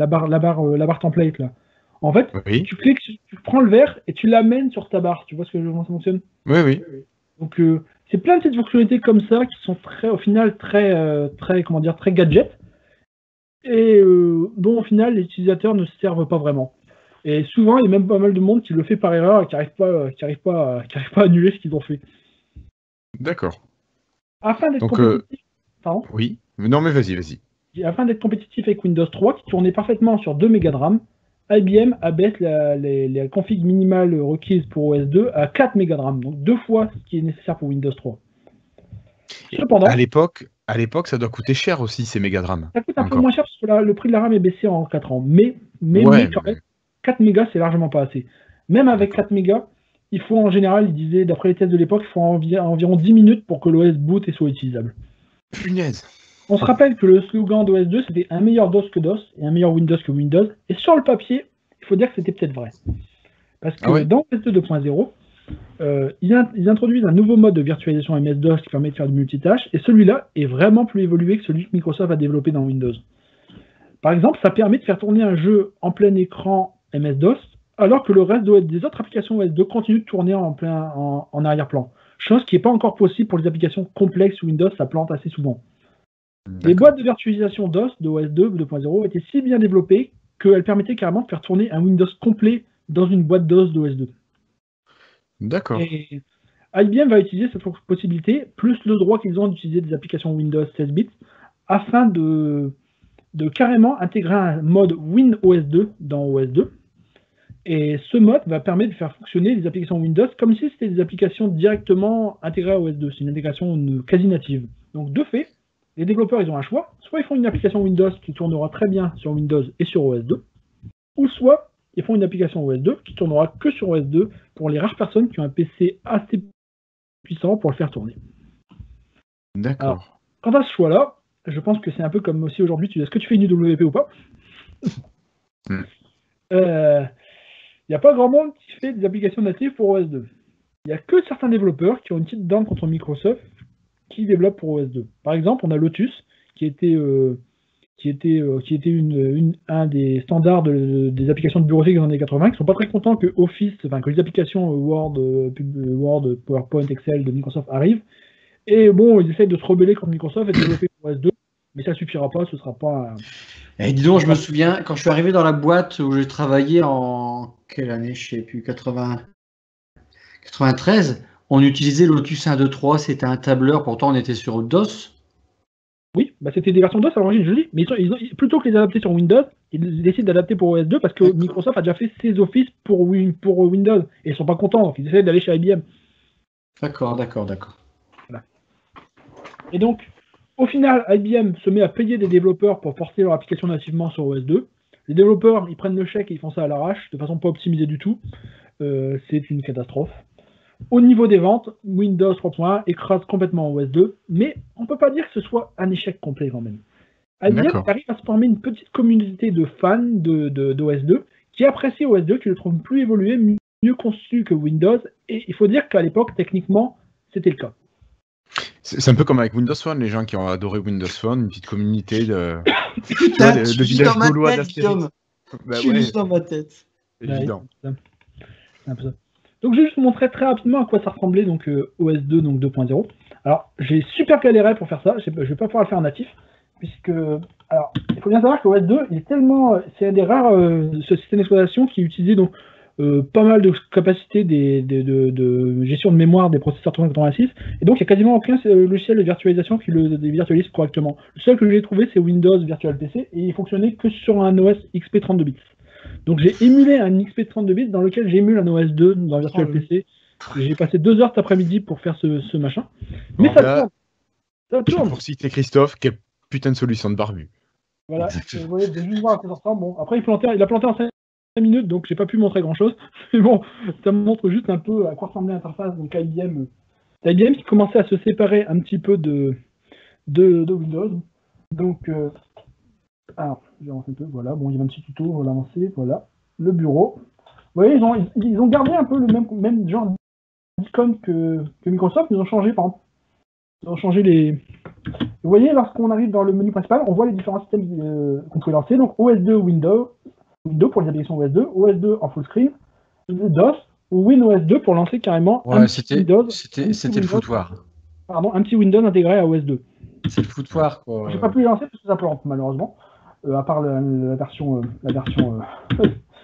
barre template là. En fait, tu cliques, tu prends le vert et tu l'amènes sur ta barre. Tu vois comment ça fonctionne? Oui. Donc, c'est plein de petites fonctionnalités comme ça qui sont au final très gadget et dont au final les utilisateurs ne se servent pas vraiment. Et souvent, il y a même pas mal de monde qui le fait par erreur et qui n'arrive pas à annuler ce qu'ils ont fait. D'accord. Afin d'être compétitif. Pardon ? Oui. Non, mais vas-y. Afin d'être compétitif avec Windows 3, qui tournait parfaitement sur 2 mégas de RAM, IBM abaisse les configs minimales requises pour OS2 à 4 mégas de RAM, donc 2 fois ce qui est nécessaire pour Windows 3. Cependant, à l'époque, ça doit coûter cher aussi, ces mégas de RAM. Ça coûte un peu moins cher parce que le prix de la RAM est baissé en 4 ans. Mais quand même, 4 mégas, c'est largement pas assez. Même avec 4 mégas, il faut en général, il disait, d'après les tests de l'époque, il faut environ 10 minutes pour que l'OS boot et soit utilisable. Punaise. On se rappelle que le slogan d'OS 2, c'était un meilleur DOS que DOS et un meilleur Windows que Windows. Et sur le papier, il faut dire que c'était peut-être vrai. Parce que dans OS 2 2.0, ils introduisent un nouveau mode de virtualisation MS-DOS qui permet de faire du multitâche. Et celui-là est vraiment plus évolué que celui que Microsoft a développé dans Windows. Par exemple, ça permet de faire tourner un jeu en plein écran MS-DOS, alors que le reste des autres applications OS 2 continuent de tourner en arrière-plan. Chose qui n'est pas encore possible pour les applications complexes sous Windows, ça plante assez souvent. Les boîtes de virtualisation DOS de OS 2 2.0 étaient si bien développées qu'elles permettaient carrément de faire tourner un Windows complet dans une boîte DOS de OS 2. D'accord. Et IBM va utiliser cette possibilité, plus le droit qu'ils ont d'utiliser des applications Windows 16 bits, afin de carrément intégrer un mode WinOS 2 dans OS 2. Et ce mode va permettre de faire fonctionner les applications Windows comme si c'était des applications directement intégrées à OS 2. C'est une intégration quasi native. Donc de fait, les développeurs ils ont un choix. Soit ils font une application Windows qui tournera très bien sur Windows et sur OS 2, ou soit ils font une application OS 2 qui tournera que sur OS 2 pour les rares personnes qui ont un PC assez puissant pour le faire tourner. D'accord. Alors, quant à ce choix-là, je pense que c'est un peu comme aussi aujourd'hui, est-ce que tu fais une UWP ou pas? Il n'y a pas grand monde qui fait des applications natives pour OS 2. Il n'y a que certains développeurs qui ont une petite dent contre Microsoft qui développent pour OS 2. Par exemple, on a Lotus, qui était un des standards des applications de bureautique des années 80, qui ne sont pas très contents que que les applications Word, PowerPoint, Excel de Microsoft arrivent. Et bon, ils essayent de se rebeller contre Microsoft et de développer pour OS 2, mais ça ne suffira pas, ce ne sera pas... Et dis donc, je me souviens, quand je suis arrivé dans la boîte où j'ai travaillé en quelle année, je ne sais plus, 93, on utilisait Lotus 1.2.3, c'était un tableur, pourtant on était sur DOS. Oui, c'était des versions DOS à l'origine, je dis, mais plutôt que les adapter sur Windows, ils décident d'adapter pour OS 2 parce que Microsoft a déjà fait ses Office pour Windows, et ils ne sont pas contents, donc ils essaient d'aller chez IBM. D'accord. Voilà. Et donc, au final, IBM se met à payer des développeurs pour porter leur application nativement sur OS 2. Les développeurs, ils prennent le chèque et ils font ça à l'arrache, de façon pas optimisée du tout. C'est une catastrophe. Au niveau des ventes, Windows 3.1 écrase complètement OS 2, mais on ne peut pas dire que ce soit un échec complet quand même. IBM arrive à se former une petite communauté de fans d'OS 2 qui apprécient OS 2, qui le trouvent plus évolué, mieux conçu que Windows, et il faut dire qu'à l'époque, techniquement, c'était le cas. C'est un peu comme avec Windows Phone, les gens qui ont adoré Windows Phone, une petite communauté de... Putain, le village gaulois d'Astérix. Tu lis dans ma tête. Évident. C'est un peu ça. Donc je vais juste vous montrer très rapidement à quoi ça ressemblait donc OS 2 donc 2.0. Alors j'ai super galéré pour faire ça, je vais pas pouvoir le faire en natif, puisque alors il faut bien savoir que OS 2 il est tellement, c'est un des rares ce système d'exploitation qui utilisait donc pas mal de capacités de gestion de mémoire des processeurs 386, et donc il n'y a quasiment aucun logiciel de virtualisation qui le virtualise correctement. Le seul que j'ai trouvé c'est Windows Virtual PC, et il fonctionnait que sur un OS XP 32 bits. Donc j'ai émulé un XP 32 bits dans lequel j'émule un OS 2 dans Virtual PC. J'ai passé 2 heures cet après-midi pour faire ce machin. Mais ça tourne. Pour citer Christophe, quelle putain de solution de barbu. Voilà, vous voyez, je vais juste voir à quoi ça ressemble. Bon, après il a planté en 5 minutes, donc j'ai pas pu montrer grand-chose. Mais bon, ça me montre juste un peu à quoi ressemblait l'interface. Donc IBM qui commençait à se séparer un petit peu de Windows. Donc... alors, je vais avancer un peu, voilà, bon, il y a un petit tuto, on va l'avancer, voilà, le bureau. Vous voyez, ils ont gardé un peu le même genre d'icône que Microsoft, ils ont changé, par exemple. Ils ont changé les... Vous voyez, lorsqu'on arrive dans le menu principal, on voit les différents systèmes qu'on pouvait lancer, donc OS 2 Windows pour les applications OS 2, OS 2 en full screen, DOS, ou WinOS 2 pour lancer carrément un petit Windows. C'était le foutoir. Pardon, un petit Windows intégré à OS 2. C'est le foutoir, quoi. J'ai pas pu le lancer parce que ça plante, malheureusement. À part la version.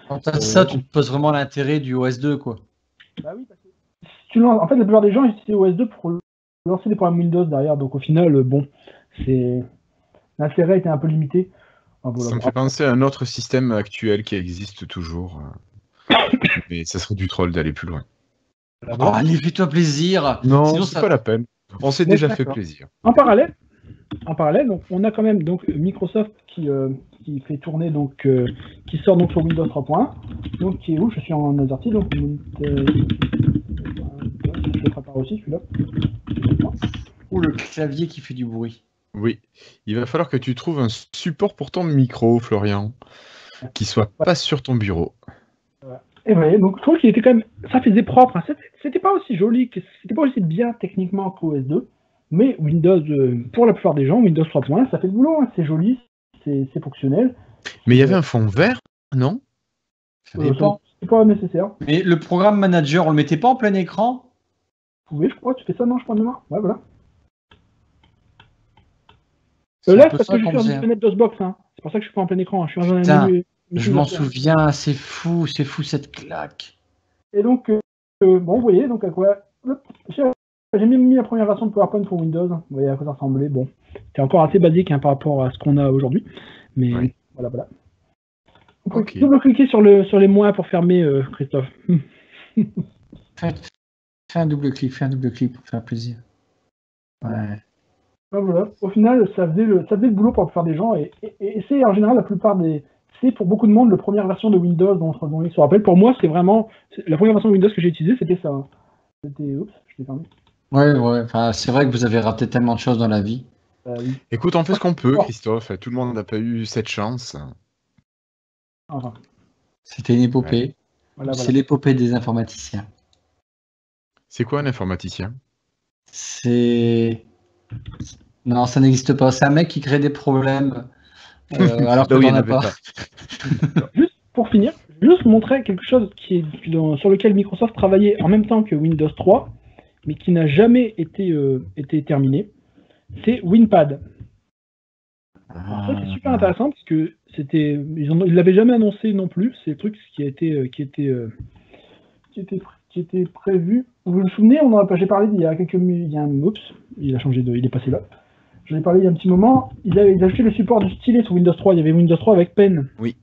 Quand t'as ça, tu te poses vraiment l'intérêt du OS 2, quoi. Bah oui, parce que en fait, la plupart des gens utilisaient OS 2 pour lancer des programmes Windows derrière, donc au final, bon, l'intérêt était un peu limité. Voilà. Ça me fait penser à un autre système actuel qui existe toujours. Mais ça serait du troll d'aller plus loin. Allez, fais-toi plaisir. Non, sinon, c'est pas la peine. On s'est déjà fait plaisir. En parallèle, donc on a quand même donc Microsoft qui fait tourner donc qui sort donc sur Windows 3.1, donc qui est où? Je suis en AZERTY, donc je le prépare aussi celui-là. Ou le clavier qui fait du bruit. Oui, il va falloir que tu trouves un support pour ton micro, Florian, qui soit pas sur ton bureau. Et ouais, donc je trouve qu'il était quand même, ça faisait propre. Hein. C'était pas aussi joli, c'était pas aussi bien techniquement qu'OS 2, mais Windows, pour la plupart des gens, Windows 3.1, ça fait le boulot. Hein. C'est joli, c'est fonctionnel. Mais il y avait un fond vert, non? Ça dépend. C'est pas nécessaire. Mais le programme manager, on le mettait pas en plein écran? Oui, je crois, tu fais ça, non, je crois, demain. Ouais, voilà. C'est Là, un peu parce ça que je qu'on suis dans faisait. une fenêtre DOSBox. Hein. C'est pour ça que je suis pas en plein écran. Hein. Je suis dans un Putain, menu. Je m'en souviens, c'est fou cette claque. Et donc, bon, vous voyez, donc à quoi. J'ai même mis la première version de PowerPoint pour Windows. Vous voyez à quoi ça ressemblait. Bon, c'est encore assez basique hein, par rapport à ce qu'on a aujourd'hui. Mais Oui. voilà. Vous pouvez Ok. double-cliquer sur les moins pour fermer, Christophe. Fais un double-clic pour faire plaisir. Ouais. Voilà. Au final, ça faisait le boulot pour la plupart des gens. Et c'est en général c'est pour beaucoup de monde la première version de Windows dont ils se rappellent. Pour moi, c'est vraiment la première version de Windows que j'ai utilisée, c'était ça. Oups, je l'ai fermé. Ouais. Enfin, c'est vrai que vous avez raté tellement de choses dans la vie. Oui. Écoute, on fait ce qu'on peut, Christophe. Tout le monde n'a pas eu cette chance. Enfin, C'était une épopée. Ouais. Voilà. C'est l'épopée des informaticiens. C'est quoi un informaticien? Non, ça n'existe pas. C'est un mec qui crée des problèmes alors que Là où il y t'en en as avait pas. pas. Juste pour finir, je vais juste montrer quelque chose sur lequel Microsoft travaillait en même temps que Windows 3, mais qui n'a jamais été terminé. C'est WinPad. Alors ça, c'est super intéressant parce que ils l'avaient jamais annoncé non plus. C'est le truc qui était prévu. Vous vous souvenez, j'ai parlé il y a oups, il a changé il est passé là. J'en ai parlé il y a un petit moment. Ils avaient ajouté le support du stylet sur Windows 3. Il y avait Windows 3 avec Pen. Oui.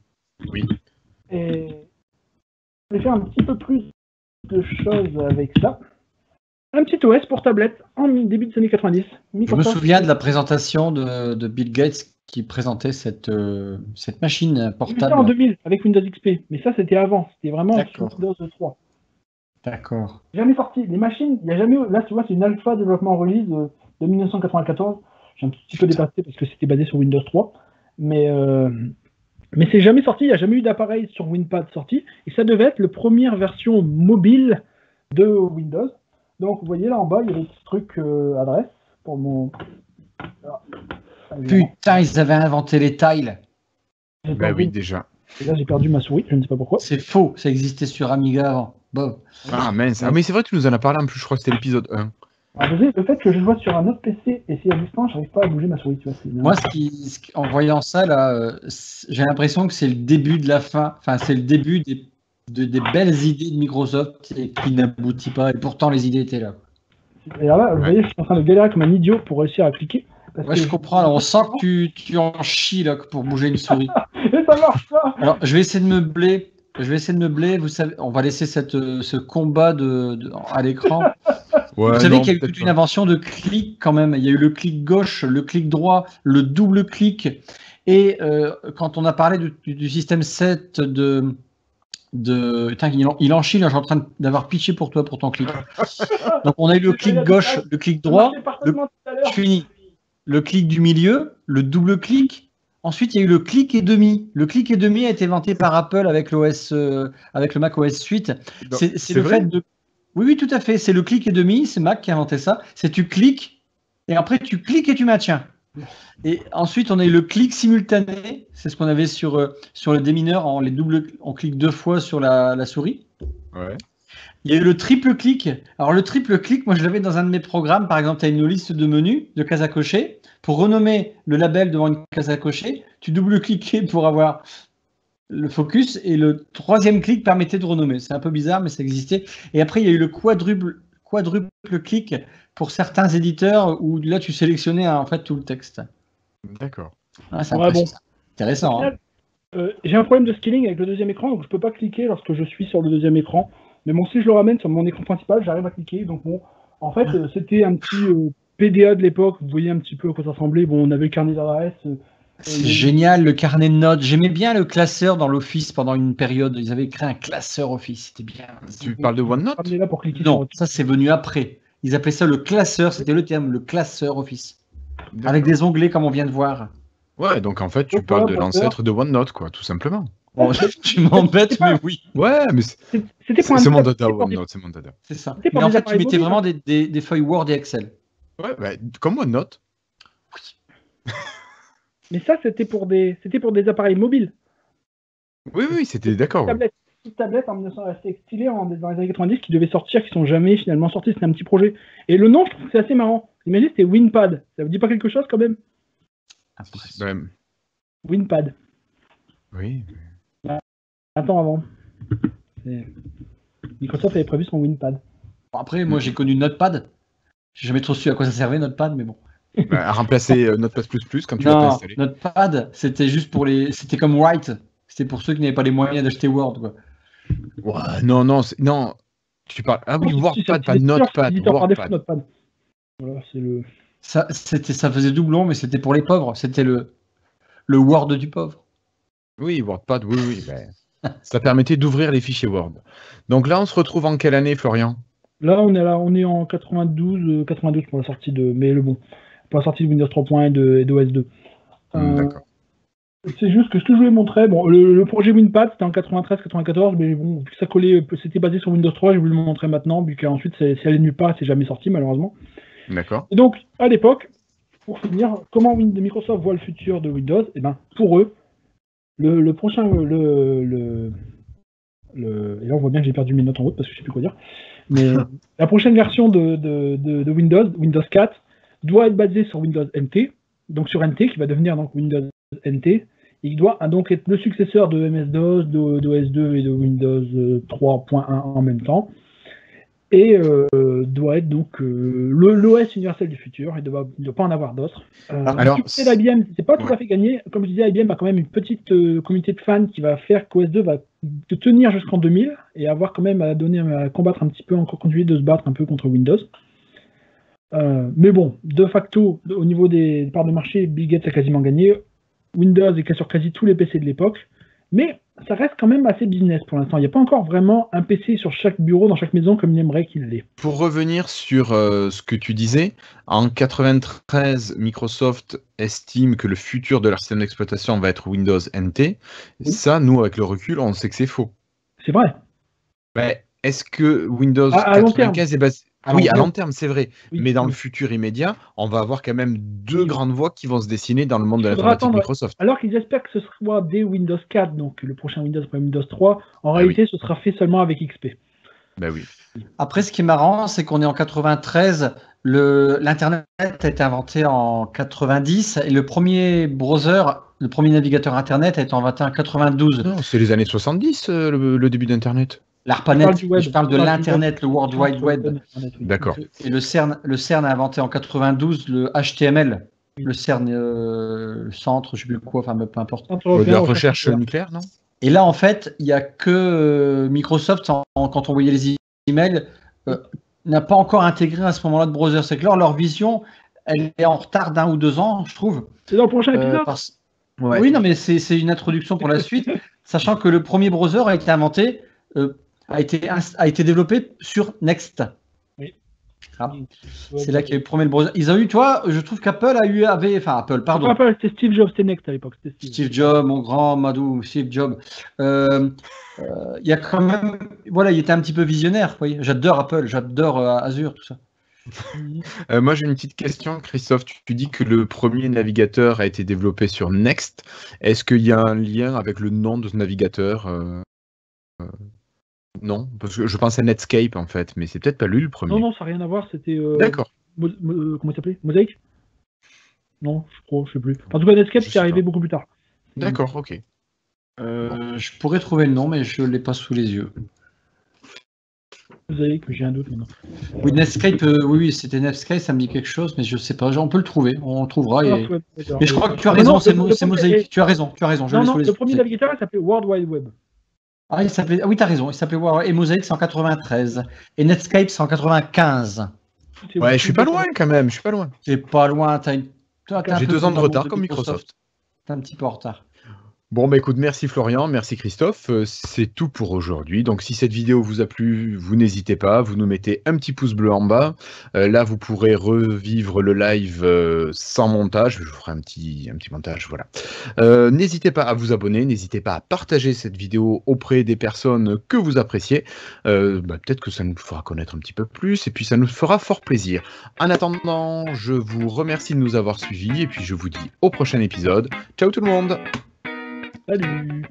Et je vais faire un petit peu plus de choses avec ça. Un petit OS pour tablette en début des années 90. Je me souviens de la présentation de Bill Gates qui présentait cette machine portable. C'était en 2000 avec Windows XP, mais ça c'était avant. C'était vraiment Windows 3. D'accord. Jamais sorti. Les machines, il n'y a jamais. Là, tu vois, c'est une alpha développement release de 1994. J'ai un petit peu dépassé parce que c'était basé sur Windows 3. Mais c'est jamais sorti. Il n'y a jamais eu d'appareil sur WinPad sorti. Et ça devait être la première version mobile de Windows. Donc, vous voyez là en bas, il y a des petits trucs adresse pour mon. Putain, ils avaient inventé les tiles. Bah oui, déjà. Et là, j'ai perdu ma souris. Je ne sais pas pourquoi. C'est faux. Ça existait sur Amiga avant. Bon. Ah mince. Ah mais c'est vrai, tu nous en as parlé en plus. Je crois que c'était l'épisode 1. Alors, le fait que je vois sur un autre PC et c'est à distance, j'arrive pas à bouger ma souris. Tu vois, moi, en voyant ça, là, j'ai l'impression que c'est le début de la fin. Enfin, c'est le début des belles idées de Microsoft et qui n'aboutit pas. Et pourtant, les idées étaient là. Et alors là, vous voyez, je suis en train de galérer comme un idiot pour réussir à cliquer. Ouais, je comprends. Alors, on sent que tu en chies là, pour bouger une souris. Et ça marche pas. Alors, je vais essayer de meubler. Vous savez, on va laisser ce combat à l'écran. Ouais, vous savez qu'il y a eu toute une invention de clic quand même. Il y a eu le clic gauche, le clic droit, le double clic. Et quand on a parlé du système 7 Putain, il en chie, là, je suis en train d'avoir pitché pour toi, pour ton clic. Donc on a eu le clic gauche, le clic droit, le clic du milieu, le double clic. Ensuite, il y a eu le clic et demi. Le clic et demi a été inventé par Apple avec avec le Mac OS 8. C'est le fait de. Oui, tout à fait. C'est le clic et demi. C'est Mac qui a inventé ça. C'est tu cliques et après tu cliques et tu maintiens. Et ensuite, on a eu le clic simultané. C'est ce qu'on avait sur le démineur. On clique 2 fois sur la souris. Ouais. Il y a eu le triple clic. Alors, le triple clic, moi, je l'avais dans un de mes programmes. Par exemple, tu as une liste de menus, de cases à cocher. Pour renommer le label devant une case à cocher, tu double-cliquais pour avoir le focus. Et le troisième clic permettait de renommer. C'est un peu bizarre, mais ça existait. Et après, il y a eu le quadruple clic pour certains éditeurs où là, tu sélectionnais en fait tout le texte. D'accord. Ah, c'est intéressant. Hein. J'ai un problème de scaling avec le deuxième écran, donc je peux pas cliquer lorsque je suis sur le deuxième écran. Mais bon, si je le ramène sur mon écran principal, j'arrive à cliquer. Donc bon, en fait, c'était un petit PDA de l'époque. Vous voyez un petit peu à quoi ça ressemblait. Bon, on avait le carnet d'adresse. C'est génial, le carnet de notes. J'aimais bien le classeur dans l'Office pendant une période. Ils avaient créé un classeur Office. C'était bien. Tu parles de OneNote? Non, ça c'est venu après. Ils appelaient ça le classeur. C'était le terme, le classeur Office. Avec des onglets comme on vient de voir. Ouais, donc en fait, tu Donc, parles voilà, de pour l'ancêtre de OneNote, quoi, tout simplement. Bon, tu m'embêtes, mais oui. Ouais, mais C'était pour un c'est mon c'était data, pour des- OneNote, c'est mon data. C'est ça. C'était pour Mais en des fait, tu appareils mettais mobiles, vraiment des feuilles Word et Excel. Ouais, bah, comme OneNote. Mais ça, c'était pour des appareils mobiles. Oui, c'était d'accord. Ouais. Petites tablettes en 1900, assez stylées dans les années 90 qui devaient sortir, qui sont jamais finalement sorties. C'était un petit projet. Et le nom, je trouve que c'est assez marrant. Imaginez, c'était WinPad. Ça vous dit pas quelque chose quand même? Bah, WinPad. oui. Attends avant. Microsoft avait prévu son WinPad. Bon, après, moi, j'ai connu Notepad. J'ai jamais trop su à quoi ça servait, Notepad, mais bon. Bah, à remplacer Notepad++ quand tu l'as Non, installé. Notepad, c'était juste pour les. C'était comme Write. C'était pour ceux qui n'avaient pas les moyens d'acheter Word, quoi. Ouais, non. Tu parles. Ah oui, WordPad, pas Notepad. Éditeur par défaut, WordPad. Notepad. Voilà, c'est le. Ça faisait doublon, mais c'était pour les pauvres. C'était le Word du pauvre. Oui, WordPad, oui. Ben, ça permettait d'ouvrir les fichiers Word. Donc là, on se retrouve en quelle année, Florian? Là, on est en 92 pour la sortie de. Mais le bon. Pour la sortie de Windows 3.1 et d'OS 2. D'accord. C'est juste que ce que je voulais montrer, bon, le projet WinPad c'était en 93-94, mais bon, vu que ça collait, c'était basé sur Windows 3, j'ai voulu le montrer maintenant, vu qu'ensuite c'est allé nulle part, c'est jamais sorti malheureusement. D'accord. Et donc, à l'époque, pour finir, comment Microsoft voit le futur de Windows? Eh ben, pour eux, le prochain, et là on voit bien que j'ai perdu mes notes en route parce que je sais plus quoi dire, mais la prochaine version de Windows 4, doit être basée sur Windows NT, donc sur NT qui va devenir donc Windows NT. Il doit donc être le successeur de MS-DOS, d'OS 2 et de Windows 3.1 en même temps. Et doit être donc l'OS universel du futur. Il ne doit pas en avoir d'autres. Alors, c'est l'IBM, c'est pas tout à fait gagné. Comme je disais, IBM a quand même une petite communauté de fans qui va faire qu'OS 2 va tenir jusqu'en 2000 et avoir quand même à combattre un petit peu, encore continuer de se battre un peu contre Windows. Mais bon, de facto, au niveau des parts de marché, Bill Gates a quasiment gagné. Windows est sur quasi tous les PC de l'époque, mais ça reste quand même assez business pour l'instant. Il n'y a pas encore vraiment un PC sur chaque bureau, dans chaque maison, comme il aimerait qu'il l'ait. Pour revenir sur ce que tu disais, en 93, Microsoft estime que le futur de leur système d'exploitation va être Windows NT. Oui. Ça, nous, avec le recul, on sait que c'est faux. C'est vrai. Ben, est-ce que Windows à 95 est basé... Oui, à long terme, c'est vrai. Oui, mais dans le futur immédiat, on va avoir quand même deux grandes voies qui vont se dessiner dans le monde de l'informatique Microsoft. Alors qu'ils espèrent que ce soit dès Windows 4, donc le prochain Windows après Windows 3, en réalité, ce sera fait seulement avec XP. Ben oui. Après, ce qui est marrant, c'est qu'on est en 93, l'Internet a été inventé en 90, et le premier browser, le premier navigateur Internet a été inventé en 92. Non, c'est les années 70, le début d'Internet. L'ARPANET, je parle de l'Internet, le World Wide Web. D'accord. Et le CERN a inventé en 92 le HTML. Le CERN, le centre, je ne sais plus quoi, enfin peu importe. De la recherche nucléaire, non? Et là, en fait, il n'y a que Microsoft, quand on voyait les emails, n'a pas encore intégré à ce moment-là de browser. C'est que leur vision, elle est en retard d'1 ou 2 ans, je trouve. C'est dans le prochain épisode. Ouais. Oui, non, mais c'est une introduction pour la suite, sachant que le premier browser a été inventé, a été développé sur Next. Oui. Ah. C'est là qu'il y a eu le premier browser. Ils ont eu, toi, je trouve qu'Apple Apple, pardon. Apple, c'était Steve Jobs, c'était Next à l'époque. Steve Jobs, mon grand Madou, Steve Jobs. Il y a quand même, voilà, il était un petit peu visionnaire. Oui. J'adore Apple, j'adore Azure, tout ça. Moi, j'ai une petite question, Christophe. Tu dis que le premier navigateur a été développé sur Next. Est-ce qu'il y a un lien avec le nom de ce navigateur Non, parce que je pense à Netscape en fait, mais c'est peut-être pas lui le premier. Non, ça n'a rien à voir. C'était. D'accord. Comment il s'appelait? Mosaic? Non, je sais plus. En tout cas, Netscape, c'est arrivé beaucoup plus tard. D'accord, ok. Je pourrais trouver le nom, mais je ne l'ai pas sous les yeux. Mosaic, j'ai un doute maintenant. Oui, Netscape, oui, c'était Netscape, ça me dit quelque chose, mais je ne sais pas. On peut le trouver, on le trouvera. Mais je crois que tu as raison, c'est Mosaic. Tu as raison. Non, le premier navigateur, il s'appelait World Wide Web. Ah, oui, tu as raison, il s'apelait World Wide. Et Mosaic, c'est en 93. Et Netscape, c'est en 95. Ouais, je suis pas loin quand même, je suis pas loin. Tu es pas loin, j'ai 2 ans de retard comme Microsoft. Tu es un petit peu en retard. Bon, bah écoute, merci Florian, merci Christophe, c'est tout pour aujourd'hui. Donc si cette vidéo vous a plu, vous n'hésitez pas, vous nous mettez un petit pouce bleu en bas. Là, vous pourrez revivre le live sans montage, je vous ferai un petit montage, voilà. N'hésitez pas à vous abonner, n'hésitez pas à partager cette vidéo auprès des personnes que vous appréciez. Peut-être que ça nous fera connaître un petit peu plus, et puis ça nous fera fort plaisir. En attendant, je vous remercie de nous avoir suivis, et puis je vous dis au prochain épisode. Ciao tout le monde! Salut!